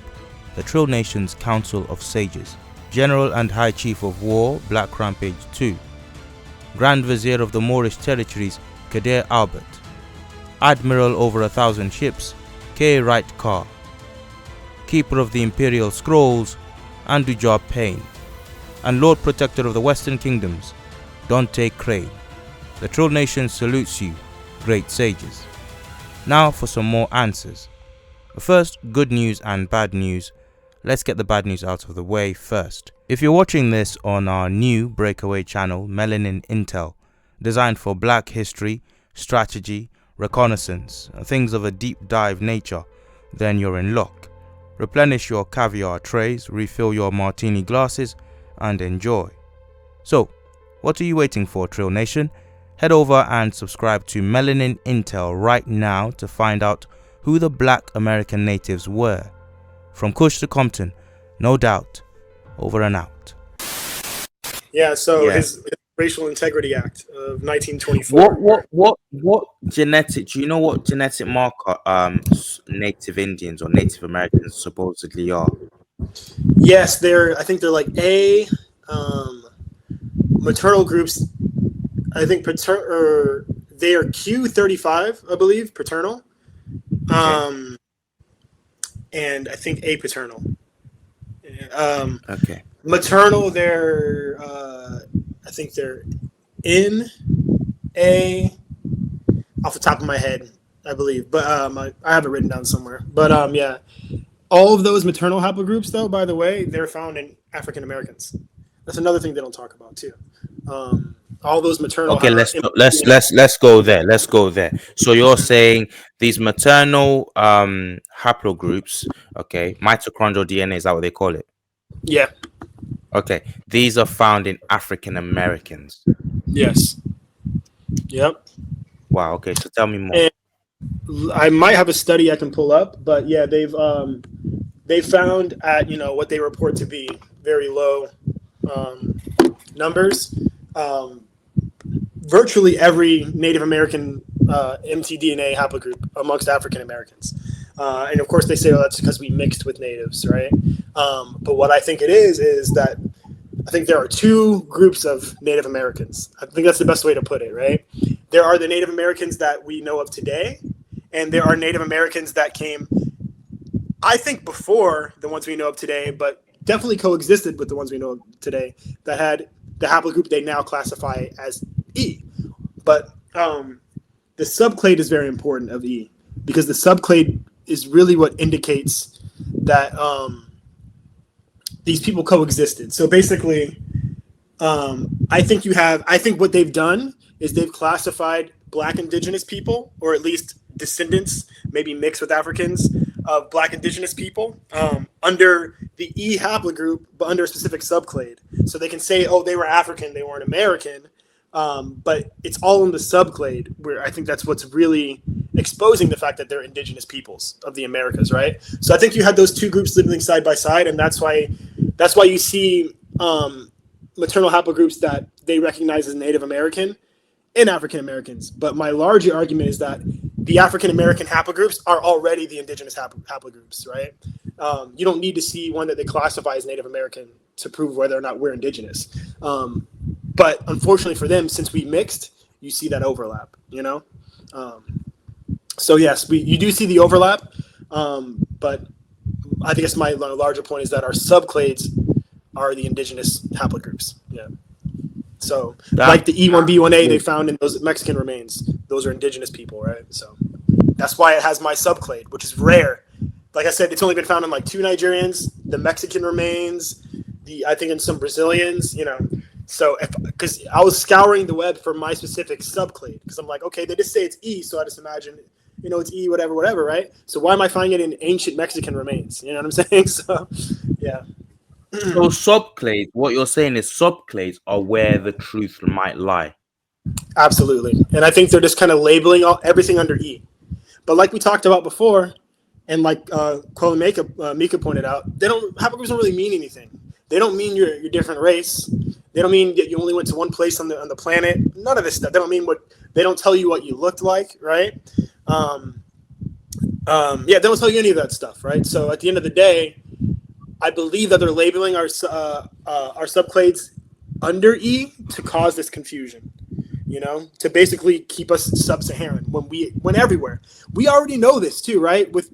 the Trill Nation's Council of Sages, General and High Chief of War Black Rampage II, Grand Vizier of the Moorish Territories Kadir Albert, Admiral over 1,000 ships K. Wright Carr, Keeper of the Imperial Scrolls Andujah Payne, and Lord Protector of the Western Kingdoms Dante Crane. The Trill Nation salutes you, great sages. Now for some more answers. First, good news and bad news. Let's get the bad news out of the way first. If you're watching this on our new breakaway channel, Melanin Intel, designed for black history, strategy, reconnaissance, things of a deep dive nature, then you're in luck. Replenish your caviar trays, refill your martini glasses, and enjoy. So, what are you waiting for, Trill Nation? Head over and subscribe to Melanin Intel right now to find out who the Black American natives were. From Kush to Compton, no doubt. Over and out. Yeah, so Yeah. his Racial Integrity Act of 1924. What genetic? Do you know what genetic marker Native Indians or Native Americans supposedly are? Yes, I think they're like maternal groups. I think they are Q35, I believe, paternal. And I think A paternal. Okay. Maternal, they're I think they're in A off the top of my head, I believe, but I have it written down somewhere. But yeah, all of those maternal haplogroups, though, by the way, they're found in African Americans. That's another thing they don't talk about too. All those maternal. Okay, let's go there. Let's go there. So you're saying these maternal haplogroups, okay, mitochondrial DNA, is that what they call it? Yeah. Okay, these are found in African Americans. Yes. Yep. Wow. Okay, so tell me more. And I might have a study I can pull up, but yeah, they found at what they report to be very low numbers. Virtually every Native American mtDNA haplogroup amongst African Americans. And of course they say, that's because we mixed with natives, right? But what I think it is that I think there are two groups of Native Americans. I think that's the best way to put it, right? There are the Native Americans that we know of today, and there are Native Americans that came, I think, before the ones we know of today, but definitely coexisted with the ones we know of today that had the haplogroup they now classify as E. But the subclade is very important of E, because the subclade is really what indicates that these people coexisted. So basically, I think what they've done is they've classified Black Indigenous people, or at least descendants, maybe mixed with Africans, of Black Indigenous people under the E haplogroup, but under a specific subclade. So they can say, oh, they were African, they weren't American, but it's all in the subclade, where I think that's what's really exposing the fact that they're indigenous peoples of the Americas, right? So I think you had those two groups living side by side, and that's why you see maternal haplogroups that they recognize as Native American in African Americans. But my larger argument is that the African American haplogroups are already the indigenous haplogroups, right? You don't need to see one that they classify as Native American to prove whether or not we're indigenous. But unfortunately for them, since we mixed, you see that overlap, So yes, you do see the overlap, but I think it's my larger point is that our subclades are the indigenous haplogroups. Yeah. So like the E1B1A they found in those Mexican remains, those are indigenous people, right? So that's why it has my subclade, which is rare. Like I said, it's only been found in like 2 Nigerians, the Mexican remains, I think in some Brazilians, So because I was scouring the web for my specific subclade, because I'm like, okay, they just say it's E, so I just imagine, it's E, whatever, right? So why am I finding it in ancient Mexican remains? You know what I'm saying? So, yeah. So subclades, what you're saying is subclades are where the truth might lie. Absolutely. And I think they're just kind of labeling everything under E. But like we talked about before, and like Mika pointed out, haplogroups don't really mean anything. They don't mean you're different race. They don't mean that you only went to one place on the planet. None of this stuff. They don't tell you what you looked like, right? They don't tell you any of that stuff, right? So at the end of the day, I believe that they're labeling our subclades under E to cause this confusion, to basically keep us sub-Saharan when everywhere. We already know this too, right? With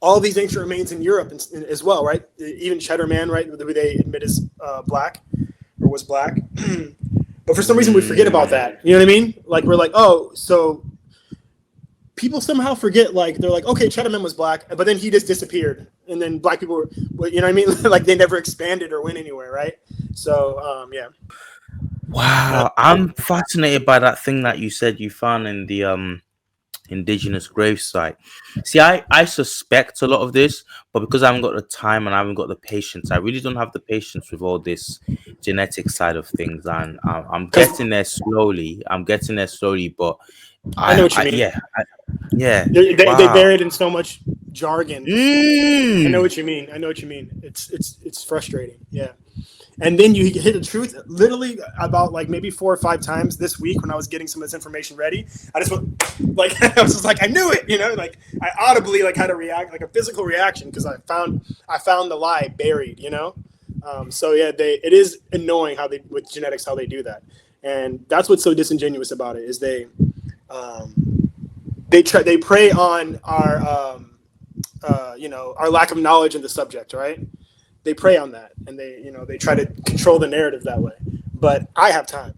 all these ancient remains in Europe as well, right? Even Cheddar Man, right, who they admit is black or was black. But for some reason we forget about that. You know what I mean? Like we're like, oh, so people somehow forget, like they're like, okay, Cheddar Man was black, but then he just disappeared, and then black people were, you know what I mean? Like they never expanded or went anywhere, right? So yeah. Wow, I'm fascinated by that thing that you said you found in the indigenous gravesite. See, I suspect a lot of this, but because I haven't got the time and I haven't got the patience, I really don't have the patience with all this genetic side of things, and I'm Because getting there slowly. I'm getting there slowly, but I know what you mean. yeah, They wow. bury it in so much jargon. I know Mm. what you mean. I know what you mean. It's frustrating. Yeah. And then you hit the truth literally about like maybe 4 or 5 times this week when I was getting some of this information ready. I just went like I was just like I knew it, like I audibly like had a react like a physical reaction because I found the lie buried. So yeah, it is annoying how they with genetics how they do that, and that's what's so disingenuous about it is they prey on our lack of knowledge in the subject, right? They prey on that, and they try to control the narrative that way. But I have time,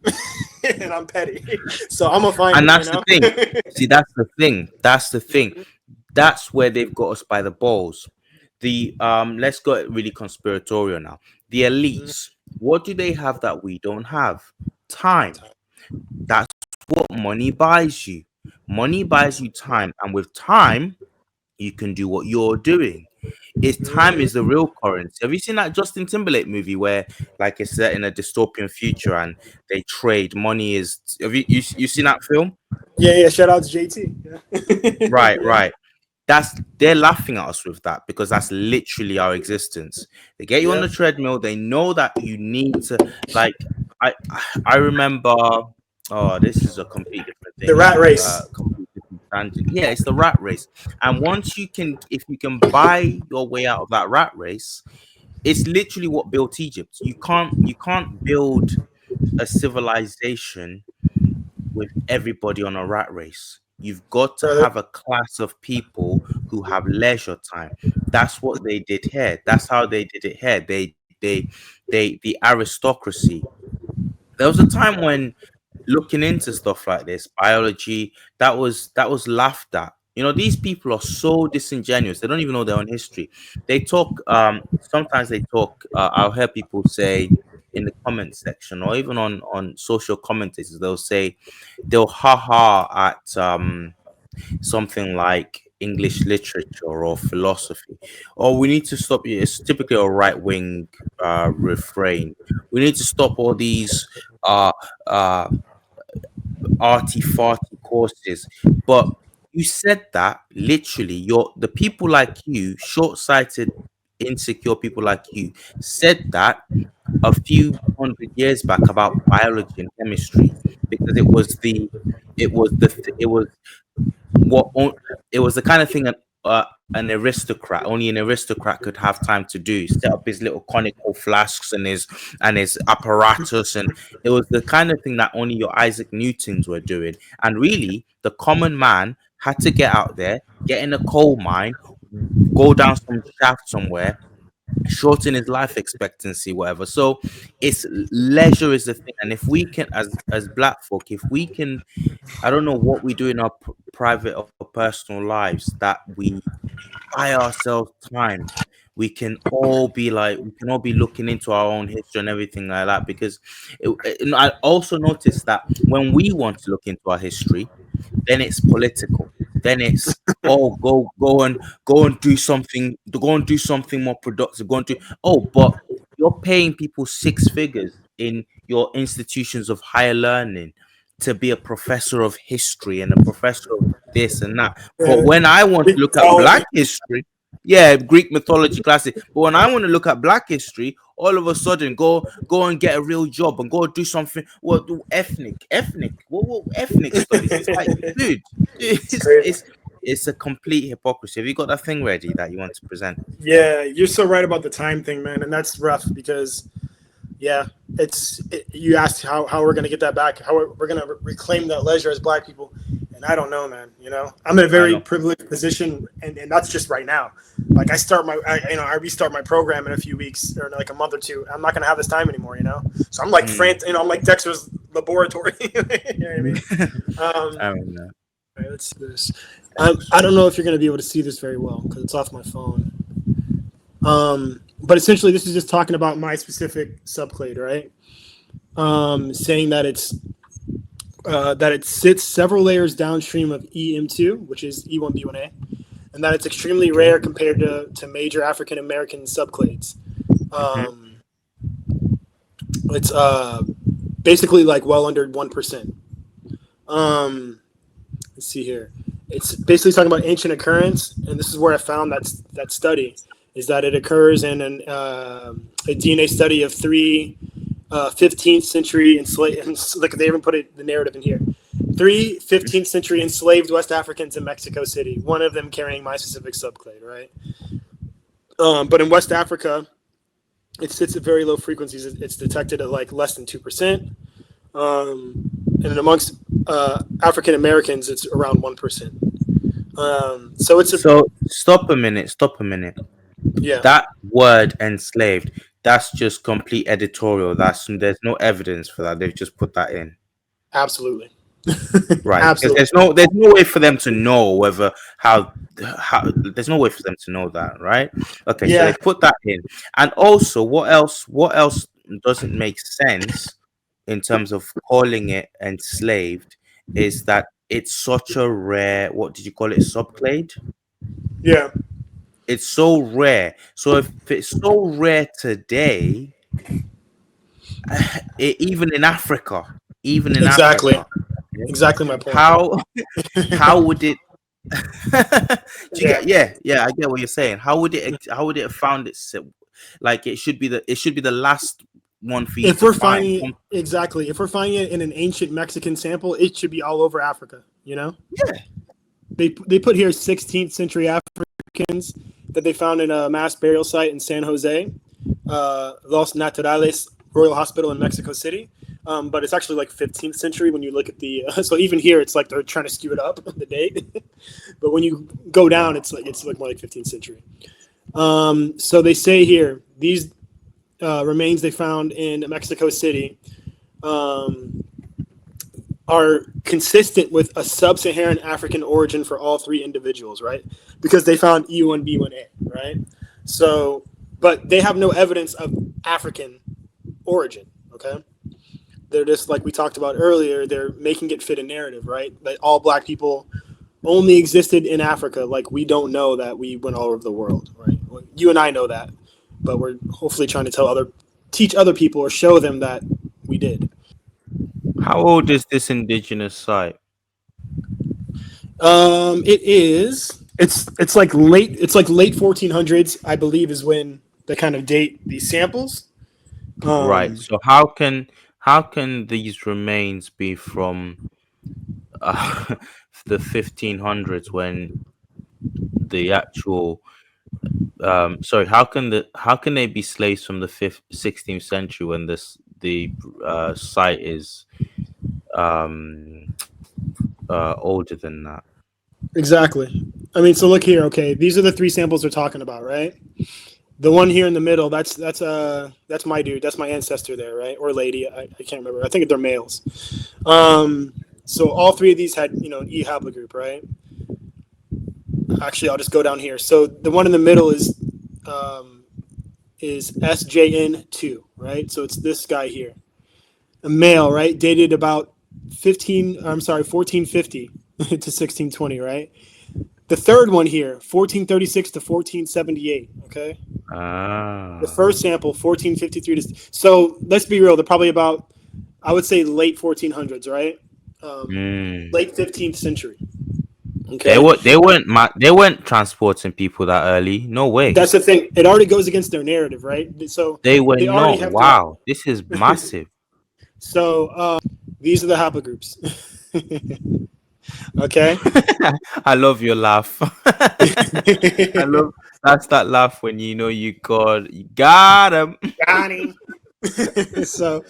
and I'm petty, so I'm gonna find And it. that's the thing. See, that's the thing. That's the thing. That's where they've got us by the balls. The let's go really conspiratorial now. The elites, what do they have that we don't have? Time. Time. That's what money buys you. Money buys you time, and with time, you can do what you're doing. It's time Mhm. is the real currency. Have you seen that Justin Timberlake movie where like it's set in a dystopian future and they trade money is have you seen that film? Yeah. Shout out to JT. Yeah. Right, Yeah. right. They're laughing at us with that because that's literally our existence. They get you on Yeah. the treadmill, they know that you need to like I I remember this is a complete different The thing. rat race. Complete different tangent. Yeah, it's the rat race. And once you can if you can buy your way out of that rat race, it's literally what built Egypt. You can't build a civilization with everybody on a rat race. You've got to Brother. have a class of people who have leisure time. That's what they did here. That's how they did it here. The aristocracy. There was a time when looking into stuff like this, biology, that was laughed at. These people are so disingenuous. They don't even know their own history. They talk. Sometimes they talk. I'll hear people say in the comment section or even on social commentators, they'll ha ha at something like English literature or philosophy. Or we need to stop. It's typically a right wing refrain. We need to stop all these uh uh arty farty courses. But you said that literally, the people like you, short-sighted, insecure people like you, said that a few hundred years back about biology and chemistry because it was what on- it was the kind of thing an aristocrat only an aristocrat could have time to do, set up his little conical flasks and his apparatus, and it was the kind of thing that only your Isaac Newtons were doing. And really the common man had to get out there, get in a coal mine, go down some shaft somewhere, shorten his life expectancy, whatever. So it's leisure is the thing. And if we can, as black folk, if we can, I don't know what we do in our private or personal lives that we buy ourselves time. We can all be looking into our own history and everything like that. Because I also noticed that when we want to look into our history, then it's political. Then it's go and do something more productive. Go and do but you're paying people 6 figures in your institutions of higher learning to be a professor of history and a professor of this and that. But Yeah. when I want to Big look at mythology. black history, yeah, Greek mythology classic. But when I want to look at black history, all of a sudden go and get a real job and go do something. What do what ethnic studies? It's like, dude, It's crazy. it's a complete hypocrisy. Have you got that thing ready that you want to present? Yeah, you're so right about the time thing, man, and that's rough because yeah, you asked how we're gonna get that back, how we're gonna reclaim that leisure as Black people, and I don't know, man. I'm in a I very know. privileged position, and that's just right now. Like I restart my program in a few weeks or like a month or two. I'm not gonna have this time anymore, So I'm like Mm. frantic, I'm like Dexter's laboratory. You know what I mean? I Um, don't know. all right, let's see this. I don't know if you're gonna be able to see this very well because it's off my phone. But essentially, this is just talking about my specific subclade, right? Saying that it's that it sits several layers downstream of EM2, which is E1B1A, and that it's extremely rare compared to major African American subclades. It's basically like well under 1%. Let's see here. It's basically talking about ancient occurrence, and this is where I found that study, is that it occurs in a DNA study of 3 15th century enslaved. Look, they even put the narrative in here. 3 15th century enslaved West Africans in Mexico City, one of them carrying my specific subclade, right? But in West Africa, it sits at very low frequencies. It's detected at like less than 2%. And amongst African Americans, it's around 1%. So stop a minute. Yeah, That word enslaved, that's just complete editorial. There's no evidence for that. They've just put that in. absolutely. Right. Absolutely. There's no way for them to know how there's no way for them to know that, right? Okay, so Yeah. they put that in. And also, what else doesn't make sense in terms of calling it enslaved is that it's such a rare, what did you call it, subclade? Yeah. It's so rare. So if it's so rare today, even in Africa, Exactly. Exactly my point. how would it Yeah. I get what you're saying. How would it have found it? Like it should be the last one for you If to we're find. finding if we're finding it in an ancient Mexican sample, it should be all over Africa, you know? Yeah. They put here 16th century Africans that they found in a mass burial site in San Jose, Los Naturales Royal Hospital in Mexico City. But it's actually like 15th century when you look at the so even here it's like they're trying to skew it up the date. But when you go down, it's like more like 15th century. So they say here these remains they found in Mexico City are consistent with a sub-Saharan African origin for all 3 individuals, right? Because they found E1B1A, right? So, but they have no evidence of African origin, okay? They're just, like we talked about earlier, they're making it fit a narrative, right? That all black people only existed in Africa. Like, we don't know that we went all over the world, right? Well, you and I know that, but we're hopefully trying to teach other people or show them that we did. How old is this indigenous site? It's like late 1400s, I believe, is when they kind of date these samples. Right. So how can these remains be from the 1500s when the actual how can they be slaves from the 16th century when the site is older than that? Exactly. I mean, so look here. Okay, these are the 3 samples they're talking about, right? The one here in the middle, that's my dude. That's my ancestor there, right? Or lady. I can't remember. I think they're males. So all 3 of these had, an E haplogroup, right? Actually, I'll just go down here. So the one in the middle is SJN2, right? So it's this guy here, a male, right? Dated about 1450 to 1620, right? The third one here, 1436 to 1478, okay? The first sample, 1453 to... So let's be real, they're probably about, I would say, late 1400s, right? Late 15th century. Okay. They weren't transporting people that early. No way. That's the thing. It already goes against their narrative, right? So they were already not. Wow, this is massive. So these are the haplogroups. Okay. I love your laugh. I love that laugh when you got him. Got him. So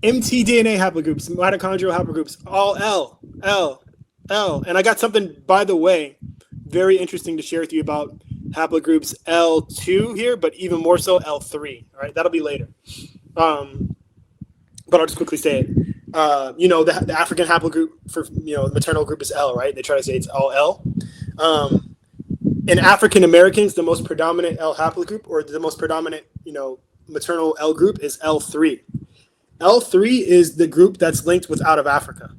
mtDNA haplogroups, mitochondrial haplogroups, all L. And I got something, by the way, very interesting to share with you about haplogroups L2 here, but even more so L3. All right, that'll be later. But I'll just quickly say it. The African haplogroup for the maternal group is L, right? They try to say it's all L. In African Americans, the most predominant L haplogroup or the most predominant maternal L group is L3. L3 is the group that's linked with out of Africa.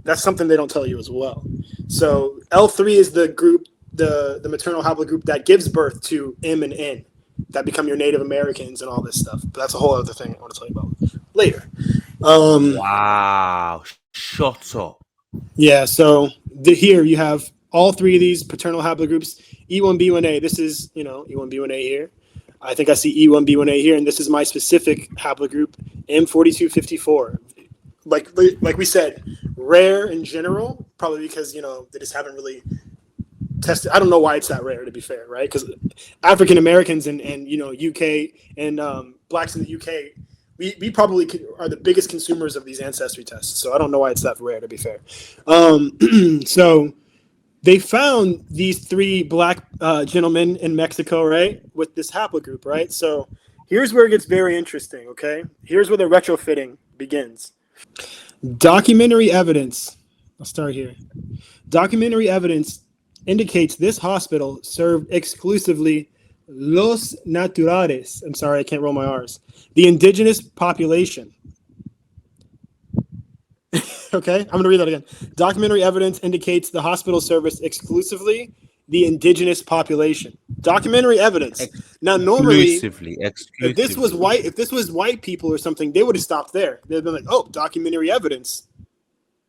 That's something they don't tell you as well. So L3 is the group, the maternal haplogroup that gives birth to M and N, that become your Native Americans and all this stuff. But that's a whole other thing I want to tell you about later. Wow. Shut up. Yeah, so here you have all three of these paternal haplogroups. E1B1A, this is, E1B1A here. I think I see E1B1A here, and this is my specific haplogroup, M4254. Like we said, rare in general, probably because, they just haven't really tested. I don't know why it's that rare, to be fair, right? Because African Americans and UK and blacks in the UK, we probably are the biggest consumers of these ancestry tests. So I don't know why it's that rare, to be fair. So they found these three black gentlemen in Mexico, right, with this haplogroup, right? So here's where it gets very interesting, okay? Here's where the retrofitting begins. Documentary evidence. I'll start here. Documentary evidence indicates this hospital served exclusively los naturales. I'm sorry, I can't roll my R's. The indigenous population. Okay, I'm going to read that again. Documentary evidence indicates the hospital serviced exclusively the indigenous population. Documentary evidence. Now, normally, if this was white people or something, they would have stopped there. They'd been like, "Oh, documentary evidence.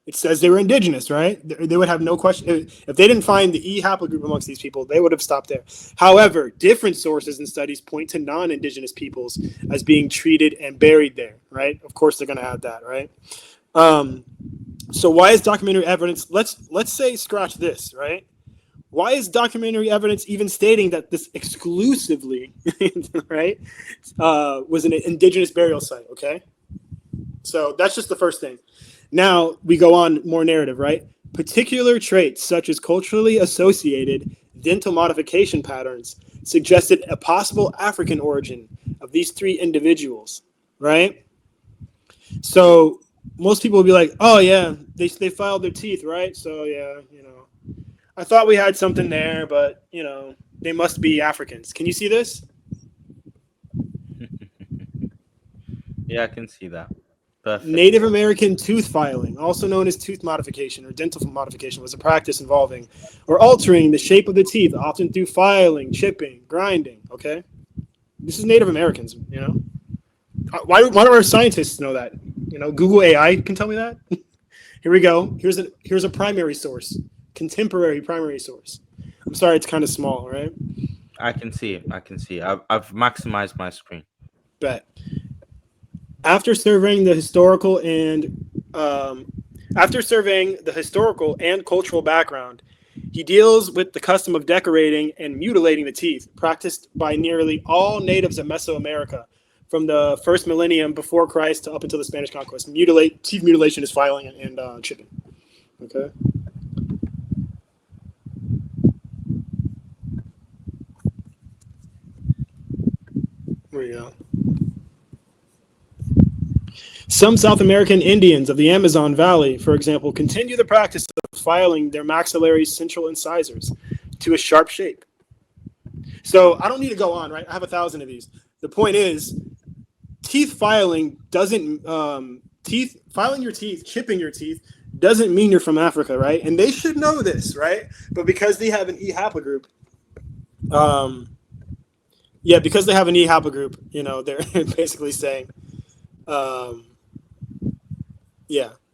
It says they were indigenous, right?" They would have no question. If they didn't find the E haplogroup amongst these people, they would have stopped there. However, different sources and studies point to non-indigenous peoples as being treated and buried there, right? Of course, they're going to add that, right? So why is documentary evidence? Let's say scratch this, right? Why is documentary evidence even stating that this exclusively, right, was an indigenous burial site? Okay, so that's just the first thing. Now we go on more narrative, right? Particular traits such as culturally associated dental modification patterns suggested a possible African origin of these three individuals, right? So most people will be like, "Oh yeah, they filed their teeth, right? So yeah, I thought we had something there, but they must be Africans." Can you see this? Yeah, I can see that. Perfect. Native American tooth filing, also known as tooth modification or dental modification, was a practice involving or altering the shape of the teeth, often through filing, chipping, grinding. Okay, this is Native Americans. Why don't our scientists know that? Google AI can tell me that. Here we go. Here's a primary source, contemporary primary source. I'm sorry, it's kind of small, right? I can see it. I've maximized my screen. Bet. After surveying the historical and cultural background, he deals with the custom of decorating and mutilating the teeth, practiced by nearly all natives of Mesoamerica from the first millennium before Christ to up until the Spanish conquest. Teeth mutilation is filing and chipping. Okay. There we go. Some South American Indians of the Amazon Valley, for example, continue the practice of filing their maxillary central incisors to a sharp shape. So I don't need to go on, right? I have 1,000 of these. The point is, teeth filing doesn't filing your teeth, chipping your teeth doesn't mean you're from Africa, right? And they should know this, right? But because they have an E haplogroup, because they have an E haplogroup, they're basically saying,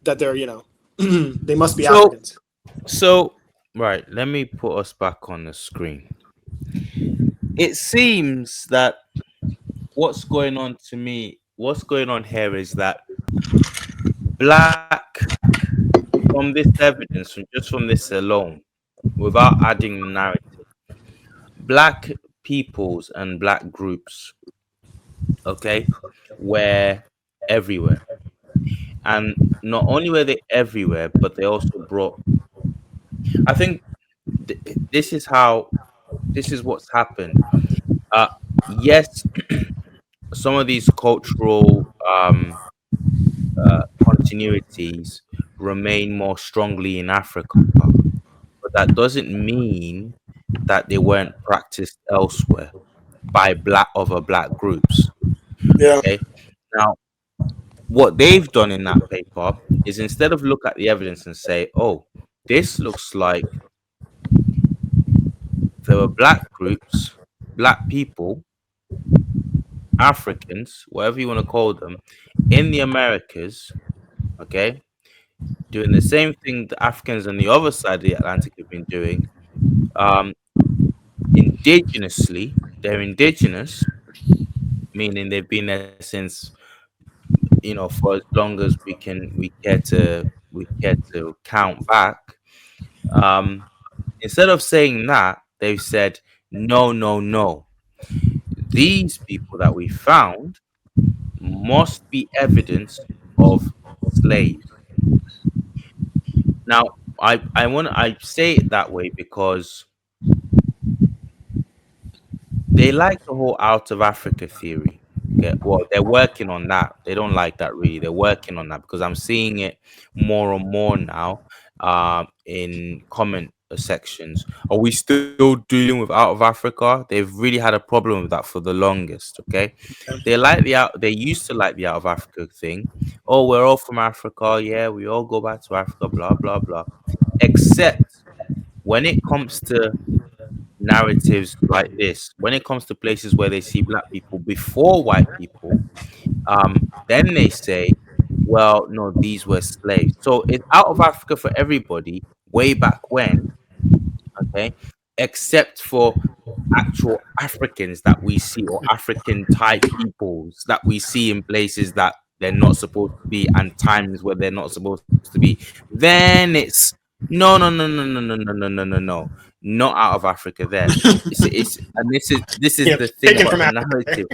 that they're, they must be Africans. So, right, let me put us back on the screen. It seems that what's going on here is that black, from this evidence, just from this alone, without adding narrative, black peoples and black groups, okay, were everywhere. And not only were they everywhere, but they also brought, I think this is what's happened. Yes, some of these cultural continuities remain more strongly in Africa, but that doesn't mean that they weren't practiced elsewhere by other black groups. Yeah. Okay. Now, What they've done in that paper is instead of look at the evidence and say, oh, this looks like there were black groups, black people, Africans, whatever you want to call them, in the Americas, okay, doing the same thing the Africans on the other side of the Atlantic have been doing. Um, Indigenously, they're indigenous, meaning they've been there since, for as long as we care to count back. Um, Instead of saying that, they've said no, no, no. These people that we found must be evidence of slaves. Now, I say it that way because they like the whole out of Africa theory. Okay, well, they're working on that. They don't like that really. They're working on that because I'm seeing it more and more now in comment sections. Are we still dealing with out of Africa? They've really had a problem with that for the longest. Okay, they like the out. They used to like the out of Africa thing. Oh, we're all from Africa. Yeah, we all go back to Africa. Blah blah blah. Except when it comes to narratives like this, when it comes to places where they see black people before white people, then they say, well, no, these were slaves. So it's out of Africa for everybody way back when, okay, except for actual Africans that we see, or African type peoples that we see in places that they're not supposed to be and times where they're not supposed to be. Then it's no, no, no, no, no, no, no, no, no, no, no, not out of Africa. There, it's and this is Yeah, the thing taken about from the Africa. narrative.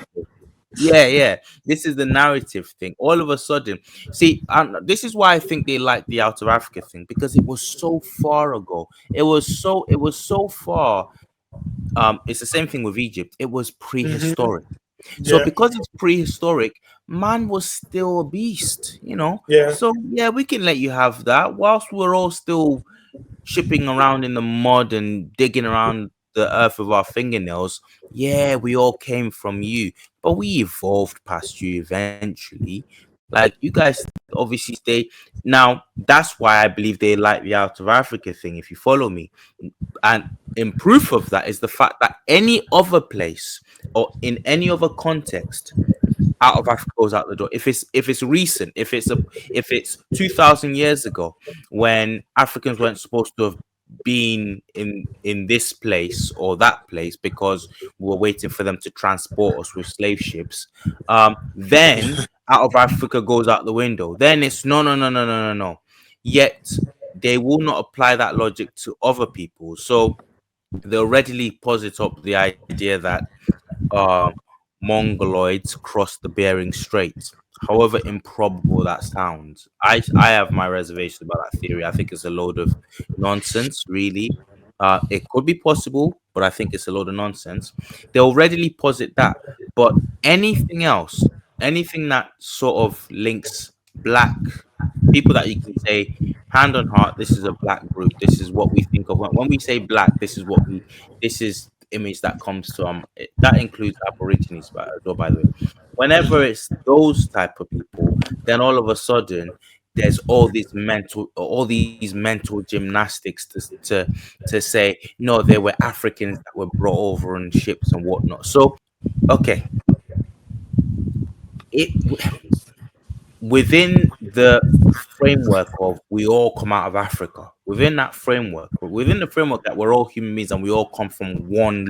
Yeah, yeah. This is the narrative thing. All of a sudden, see, this is why I think they like the out of Africa thing, because it was so far ago. It was so far. It's the same thing with Egypt. It was Hmm. prehistoric. So Yeah, because it's prehistoric, man was still a beast. yeah. So yeah, we can let you have that whilst we're all still chipping around in the mud and digging around the earth with our fingernails. Yeah, we all came from you, but we evolved past you eventually. Like you guys obviously stay. Now that's why I believe they like the out of Africa thing, if you follow me. And in proof of that is the fact that any other place or in any other context, out of Africa goes out the door. If it's recent, if it's 2,000 years ago, when Africans weren't supposed to have been in this place or that place because we were waiting for them to transport us with slave ships, then out of Africa goes out the window. Then it's no, no, no, no, no, no, no. Yet they will not apply that logic to other people, so they'll readily posit up the idea that uh, Mongoloids crossed the Bering Strait. However improbable that sounds, I have my reservations about that theory. I think it's a load of nonsense, really. It could be possible, but I think it's a load of nonsense. They'll readily posit that, but anything else, anything that sort of links black people that you can say, hand on heart, this is a black group. This is what we think of when we say black. This is the image that comes to that includes Aborigines as well, by the way. Whenever it's those type of people, then all of a sudden there's all these mental gymnastics to say no, they were Africans that were brought over on ships and whatnot. So okay, it within the framework of we all come out of Africa, within the framework that we're all human beings and we all come from one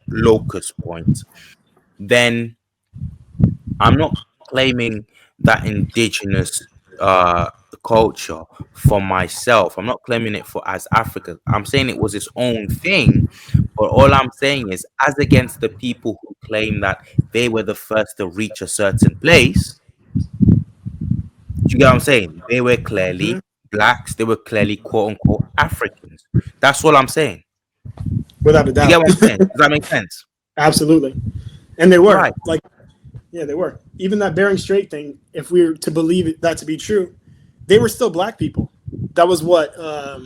locus point, then I'm not claiming that indigenous uh culture for myself. I'm not claiming it for as Africa. I'm saying it was its own thing, but all I'm saying is as against the people who claim that they were the first to reach a certain place. Do you get what I'm saying? They were Hmm. clearly blacks. They were clearly quote unquote Africans. That's all I'm saying. Without a Do you get doubt. what I'm saying? Does that make sense? Absolutely. And they were Right. like, yeah, they were. Even that Bering Strait thing, if we were to believe that to be true, they were still black people. That was what? How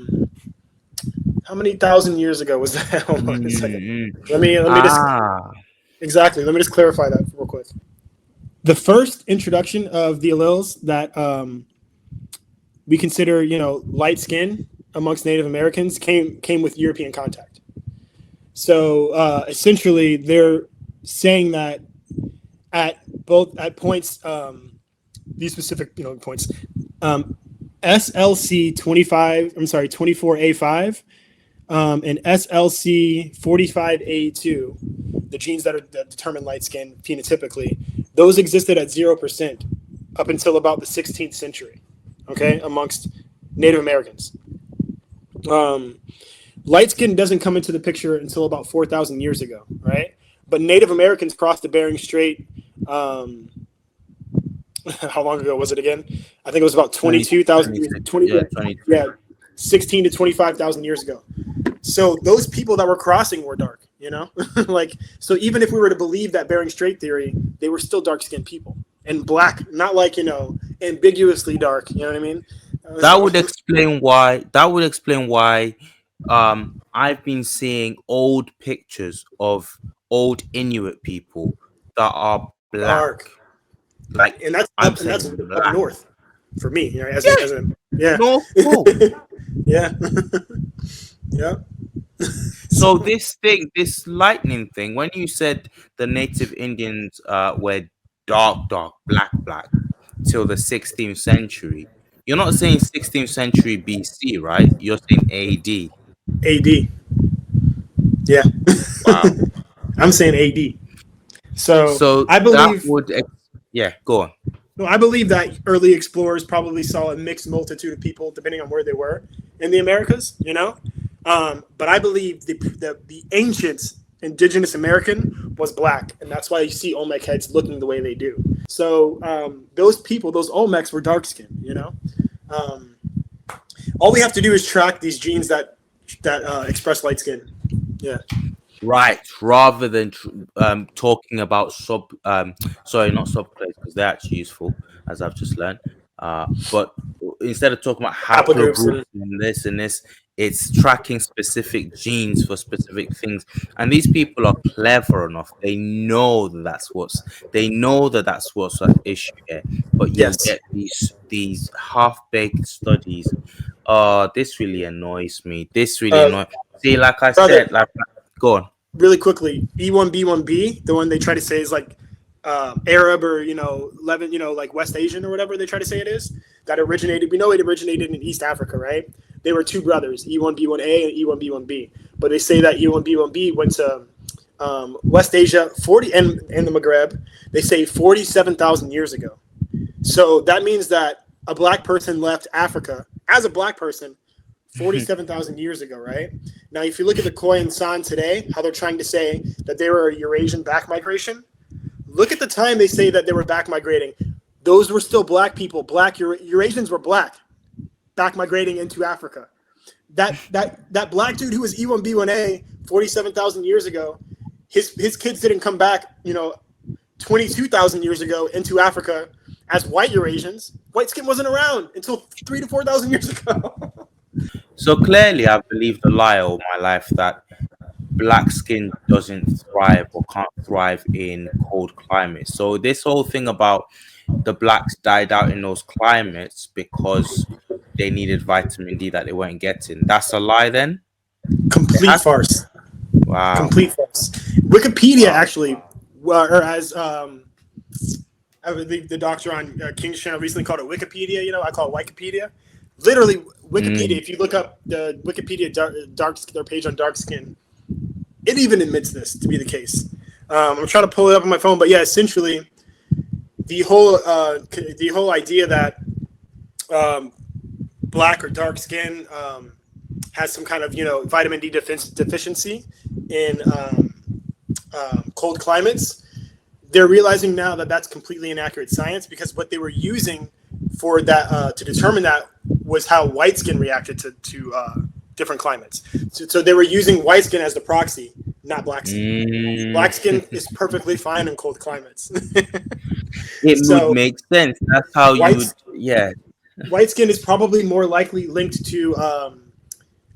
many thousand years ago was that? Hold on a second. Mm-mm. Let me just Ah. exactly. Let me just clarify that real quick. The first introduction of the alleles that we consider, light skin amongst Native Americans came with European contact. So essentially, they're saying that at points, these specific points, SLC 24A5 and SLC 45A2, the genes that determine light skin phenotypically, those existed at 0% up until about the 16th century, okay, amongst Native Americans. Light skin doesn't come into the picture until about 4,000 years ago, right? But Native Americans crossed the Bering Strait. How long ago was it again? I think it was about 22,000 years. 16 to 25,000 years ago. So those people that were crossing were dark, like, so even if we were to believe that Bering Strait theory, they were still dark-skinned people and black, not like, ambiguously dark. You know what I mean? That would explain why I've been seeing old pictures of old Inuit people that are black. Dark. Like, and that's I'm up, and that's black. up north for me, yeah. North Pole. Yeah. Yeah. So this lightning thing, when you said the native Indians were dark, black till the 16th century, you're not saying 16th century BC, right? You're saying AD. AD. Yeah. Wow. I'm saying AD. So I believe go on. No, I believe that early explorers probably saw a mixed multitude of people depending on where they were in the Americas, but I believe the ancient indigenous American was black, and that's why you see Olmec heads looking the way they do. So those people, those Olmecs, were dark skinned. All we have to do is track these genes that express light skin. Yeah. Right, rather than talking about not subclades, because they're actually useful, as I've just learned. But instead of talking about haplogroups and this, it's tracking specific genes for specific things. And these people are clever enough; they know that's what's an issue here. But you get these half-baked studies. This really annoys me. See, like I said, go on. Really quickly, E1B1B, the one they try to say is like Arab or Levant, like West Asian or whatever they try to say it is. That originated. We know it originated in East Africa, right? They were two brothers, E1B1A and E1B1B. But they say that E1B1B went to West Asia 40 and the Maghreb. They say 47,000 years ago. So that means that a black person left Africa as a black person 47,000 years ago, right? Now, if you look at the Khoi and San today, how they're trying to say that they were a Eurasian back migration, look at the time they say that they were back migrating. Those were still black people. Black Eurasians were black, back migrating into Africa. That black dude who was E1B1A 47,000 years ago, his kids didn't come back, 22,000 years ago into Africa as white Eurasians. White skin wasn't around until 3,000 to 4,000 years ago. So clearly, I believe the lie all my life that black skin doesn't thrive or can't thrive in cold climates. So this whole thing about the blacks died out in those climates because they needed vitamin D that they weren't getting. That's a lie then? Complete farce. Wow. Complete farce. Wikipedia actually, or as I believe the doctor on King's channel recently called it Wikipedia. I call it Wikipedia. Literally, Wikipedia, if you look up the Wikipedia their page on dark skin, it even admits this to be the case. I'm trying to pull it up on my phone, but yeah, essentially, the whole idea that black or dark skin has some kind of vitamin D deficiency in cold climates, they're realizing now that that's completely inaccurate science, because what they were using for that to determine that was how white skin reacted to different climates. So they were using white skin as the proxy, not black skin. Black skin is perfectly fine in cold climates. It would make sense. That's how you would, yeah. White skin is probably more likely linked to,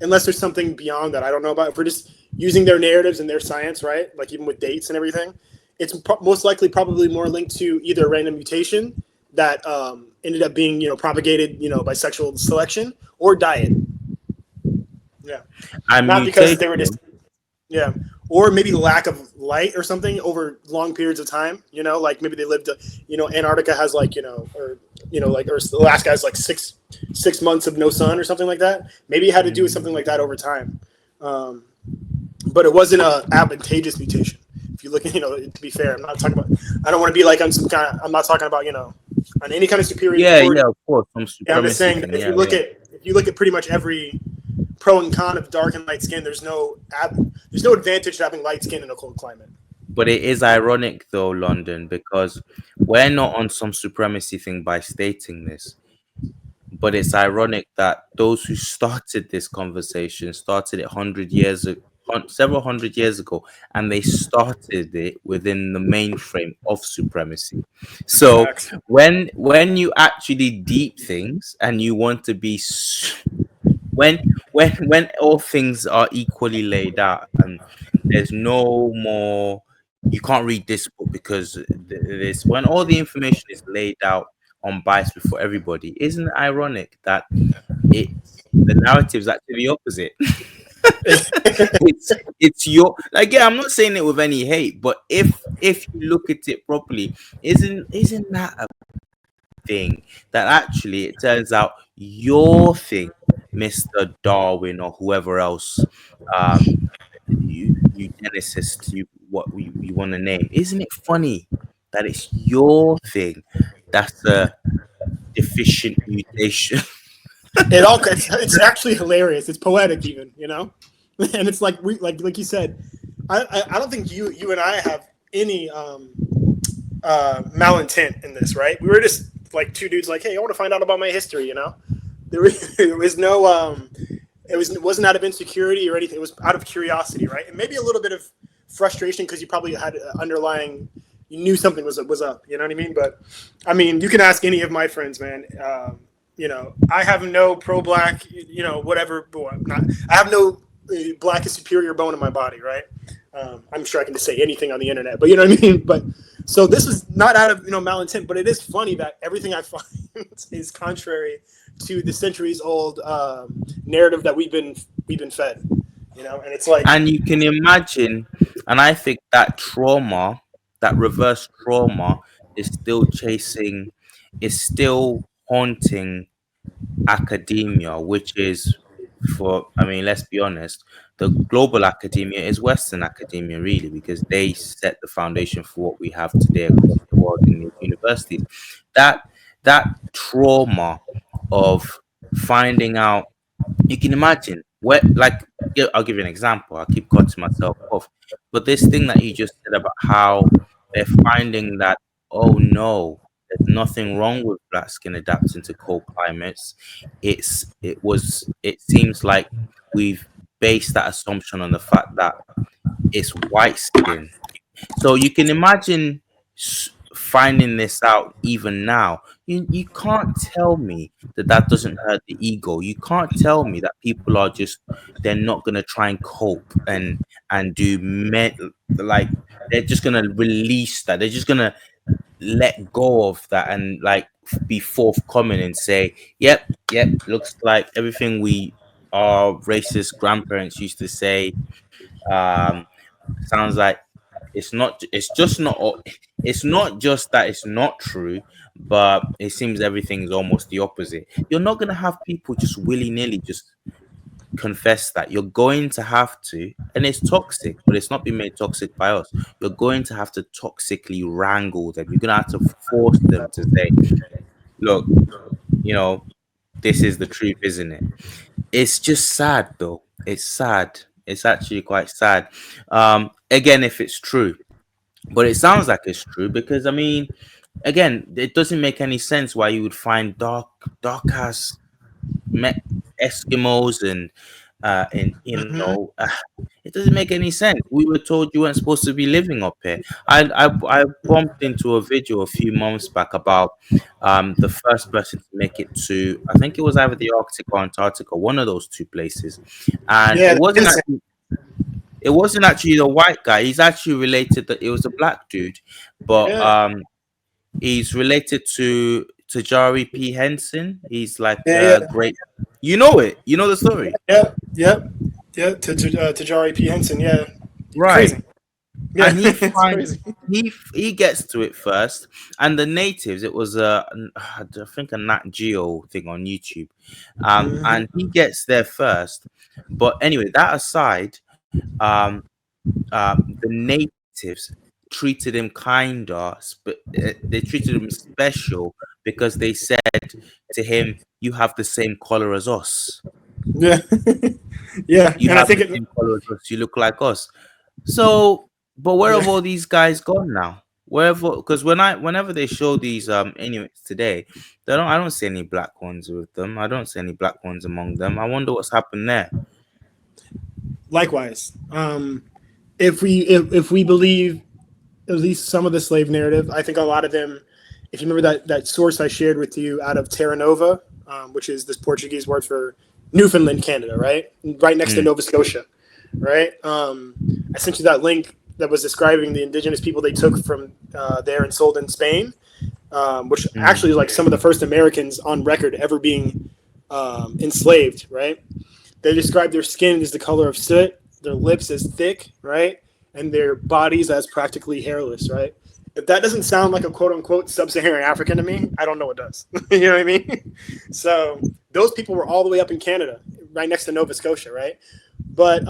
unless there's something beyond that I don't know about. If we're just using their narratives and their science, right? Like even with dates and everything, it's most likely probably more linked to either a random mutation that ended up being propagated by sexual selection or diet. Yeah, And not because they were mutation. just yeah, or maybe lack of light or something over long periods of time. Like maybe they lived. Antarctica has like or Alaska has like 6 months of no sun or something like that. Maybe it had to do with something like that over time. But it wasn't a advantageous mutation. If you look at, to be fair, I'm not talking about. I don't want to be like I'm some kind of. I'm not talking about on any kind of Yeah, superiority. yeah, of course, some Yeah, I'm just supremacy saying thing. that Yeah, if you look at pretty much every pro and con of dark and light skin, there's no advantage to having light skin in a cold climate. but it is ironic though, London, because we're not on some supremacy thing by stating this. But it's ironic that those who started this conversation started it 100 years ago, several hundred years ago, and they started it within the mainframe of supremacy. So Facts. when you actually deep things and you want to be when all things are equally laid out and there's no more, you can't read this book because this, when all the information is laid out on bias before everybody, isn't it ironic that it's the narrative's actually the opposite? It's your, like, yeah, I'm not saying it with any hate, but if you look at it properly, isn't that a thing that actually it turns out your thing, Mr. Darwin or whoever else, um eugenicist, what you want to name, isn't it funny that it's your thing that's a deficient mutation? It's actually hilarious. It's poetic even, and it's like like you said. I don't think you and I have any malintent in this, right? We were just like two dudes, like, hey, I want to find out about my history. There was no it wasn't out of insecurity or anything. It was out of curiosity, right? And maybe a little bit of frustration because you probably had underlying. You knew something was up. You know what I mean? But I mean, you can ask any of my friends, man. I have no pro-black, whatever. I have no black is superior bone in my body, right? I'm sure I can just say anything on the internet, but you know what I mean. But so this is not out of malintent, but it is funny that everything I find is contrary to the centuries-old narrative that we've been fed, and it's like, And you can imagine, and I think that trauma, that reverse trauma, is still chasing, is still haunting academia, which is, for, I mean, let's be honest, the global academia is Western academia, really, because they set the foundation for what we have today across the world in the universities. That that trauma of finding out, you can imagine where, like, yeah, I'll give you an example. I keep cutting myself off, but this thing that you just said about how they're finding that, oh no, there's nothing wrong with black skin adapting to cold climates. It seems like we've based that assumption on the fact that it's white skin. So you can imagine finding this out even now. You can't tell me that that doesn't hurt the ego. You can't tell me that people are just, they're not gonna try and cope and do like, they're just gonna release that. They're just gonna let go of that and like be forthcoming and say, yep, looks like everything we, our racist grandparents used to say, um sounds like it's not just that it's not true, but it seems everything is almost the opposite. You're not going to have people just willy-nilly just confess that. You're going to have to, and it's toxic, but it's not being made toxic by us. You're going to have to toxically wrangle them. You're going to have to force them to say, look, you know, this is the truth, isn't it? It's just sad though. It's sad. It's actually quite sad. Again, if it's true, but it sounds like it's true because, I mean, again, it doesn't make any sense why you would find dark ass Eskimos and it doesn't make any sense. We were told you weren't supposed to be living up here. I bumped into a video a few months back about the first person to make it to, I think it was either the Arctic or Antarctica, one of those two places, and yeah, it wasn't actually the white guy. He's actually related. That it was a black dude, but Yeah, he's related to Tajari P. Henson. He's like yeah, great. You know it. You know the story, yeah, yeah, yeah. Tajari P Henson. Yeah, right? crazy. Yeah, And he it's finds crazy. he gets to it first, and the natives. It was I think a Nat Geo thing on YouTube, Mhm. and he gets there first. But anyway, that aside, um, the natives treated him they treated him special because they said to him, "You have the same color as us. Yeah, yeah, You and I have think the it. same color as us. You look like us." So, but where Yeah, have all these guys gone now? Wherever, because whenever they show these Inuits today, I don't see any black ones with them. I don't see any black ones among them. I wonder what's happened there. likewise. If we believe at least some of the slave narrative, I think a lot of them. If you remember that source I shared with you out of Terra Nova, which is this Portuguese word for Newfoundland, Canada, right next to Mm, Nova Scotia, right? I sent you that link that was describing the indigenous people they took from there and sold in Spain, which mm, actually is like some of the first Americans on record ever being enslaved, right? They describe their skin as the color of soot, their lips as thick, right? And their bodies as practically hairless, right? If that doesn't sound like a quote unquote sub-Saharan African to me, I don't know what does. You know what I mean? So those people were all the way up in Canada, right next to Nova Scotia, right? But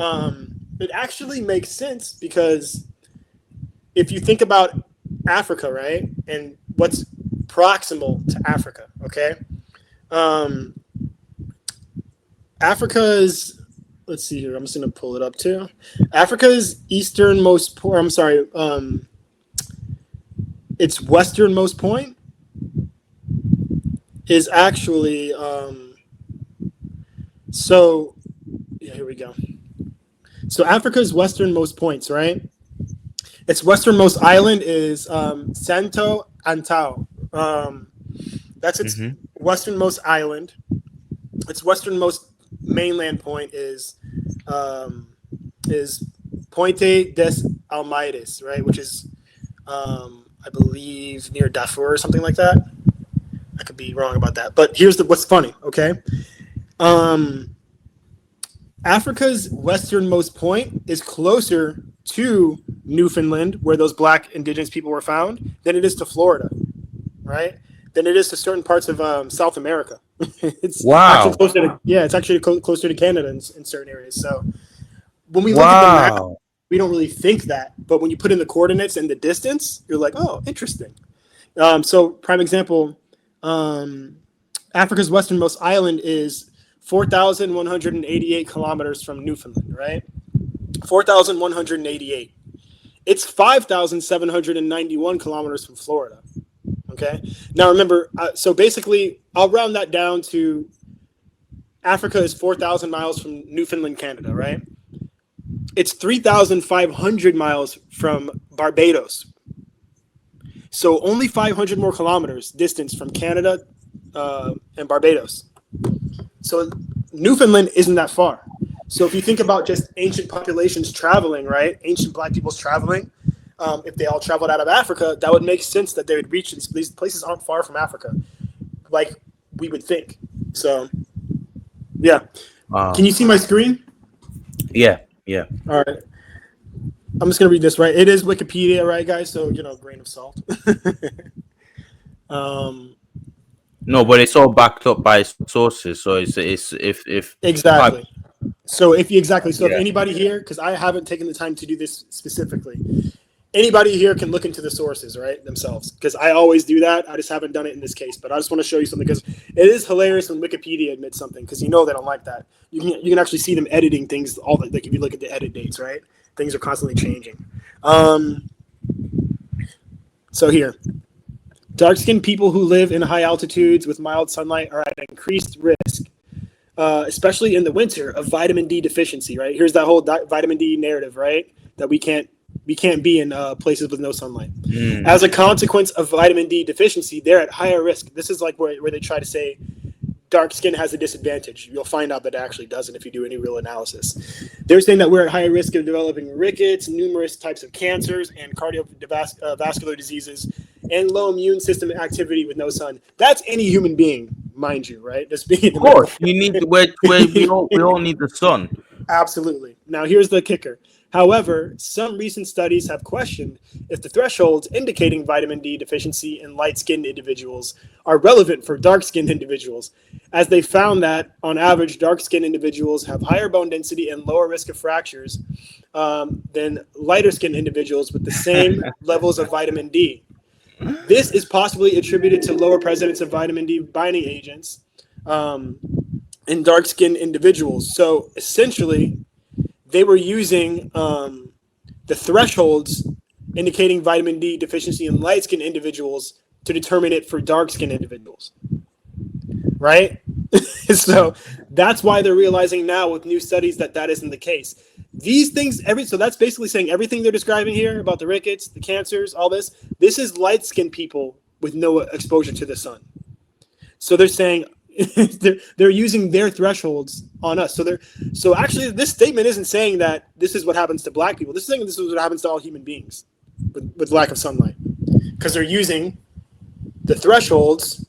it actually makes sense because if you think about Africa, right, and what's proximal to Africa, okay? Um, Africa's, let's see here. I'm just going to pull it up too. Africa's easternmost point. I'm sorry. Its westernmost point is actually. So, yeah, here we go. So Africa's westernmost points, right? Its westernmost island is Santo Antao. That's its mm-hmm. westernmost island. Its westernmost mainland point is Puente des Almeides, right? Which is, I believe, near Darfur or something like that. I could be wrong about that, but here's what's funny. Okay, Africa's westernmost point is closer to Newfoundland, where those black indigenous people were found, than it is to Florida, right? Than it is to certain parts of South America. It's actually Wow, closer to it's actually closer to Canada in certain areas. So when we look at the map, wow, we don't really think that, but when you put in the coordinates and the distance, you're like, oh, interesting. So prime example, Africa's westernmost island is 4,188 kilometers from Newfoundland, right? 4,188. It's 5,791 kilometers from Florida. Okay. Now remember, so basically, I'll round that down to Africa is 4,000 miles from Newfoundland, Canada, right? It's 3,500 miles from Barbados. So only 500 more kilometers distance from Canada and Barbados. So Newfoundland isn't that far. So if you think about just ancient populations traveling, right? Ancient black peoples traveling, if they all traveled out of Africa, that would make sense that they would reach these places aren't far from Africa, like we would think. So, yeah. Can you see my screen? yeah, yeah. All right. I'm just gonna read this, right? It is Wikipedia, right, guys? So grain of salt. No, but it's all backed up by sources. So it's if Exactly. So if Yeah. anybody here, because I haven't taken the time to do this specifically, anybody here can look into the sources, right, themselves. Because I always do that. I just haven't done it in this case. But I just want to show you something because it is hilarious when Wikipedia admits something because they don't like that. You can actually see them editing things like if you look at the edit dates, right? Things are constantly changing. So here, dark-skinned people who live in high altitudes with mild sunlight are at increased risk, especially in the winter, of vitamin D deficiency, right? Here's that whole vitamin D narrative, right? That we can't be in places with no sunlight. As a consequence of vitamin D deficiency, they're at higher risk. This is like where they try to say dark skin has a disadvantage. You'll find out that it actually doesn't if you do any real analysis. They're saying that we're at higher risk of developing rickets, numerous types of cancers, and cardiovascular diseases, and low immune system activity with no sun. That's any human being, mind you, right? Just being Of course, you need we all need the sun. Absolutely. Now, here's the kicker. However, some recent studies have questioned if the thresholds indicating vitamin D deficiency in light-skinned individuals are relevant for dark-skinned individuals, as they found that, on average, dark-skinned individuals have higher bone density and lower risk of fractures than lighter-skinned individuals with the same levels of vitamin D. This is possibly attributed to lower presence of vitamin D binding agents in dark-skinned individuals. So, essentially, they were using the thresholds indicating vitamin D deficiency in light-skinned individuals to determine it for dark-skinned individuals, right? So that's why they're realizing now with new studies that that isn't the case. These things, so that's basically saying everything they're describing here about the rickets, the cancers, all this is light-skinned people with no exposure to the sun. So they're saying they're using their thresholds on us. So actually this statement isn't saying that this is what happens to black people. This is saying this is what happens to all human beings with lack of sunlight, because they're using the thresholds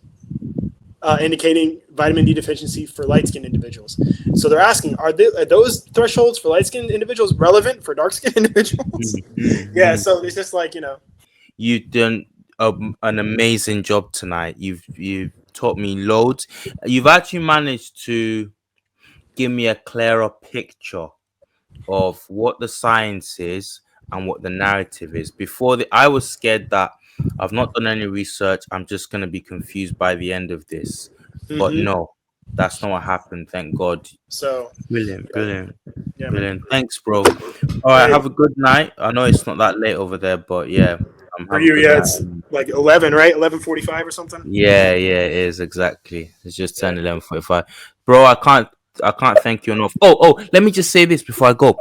indicating vitamin D deficiency for light-skinned individuals. So they're asking, are those thresholds for light-skinned individuals relevant for dark-skinned individuals? Yeah. So it's just like, You've done an amazing job tonight. You've taught me loads. You've actually managed to give me a clearer picture of what the science is and what the narrative is. Before I was scared that I've not done any research, I'm just going to be confused by the end of this. But no, that's not what happened, thank God. So brilliant. Yeah, Brilliant. Thanks, bro. All right, have a good night. I know it's not that late over there, but yeah. For you, yeah, it's like 11, right? 11:45 or something. Yeah, it is exactly. It's just turned 11:45, bro. I can't thank you enough. Oh, let me just say this before I go.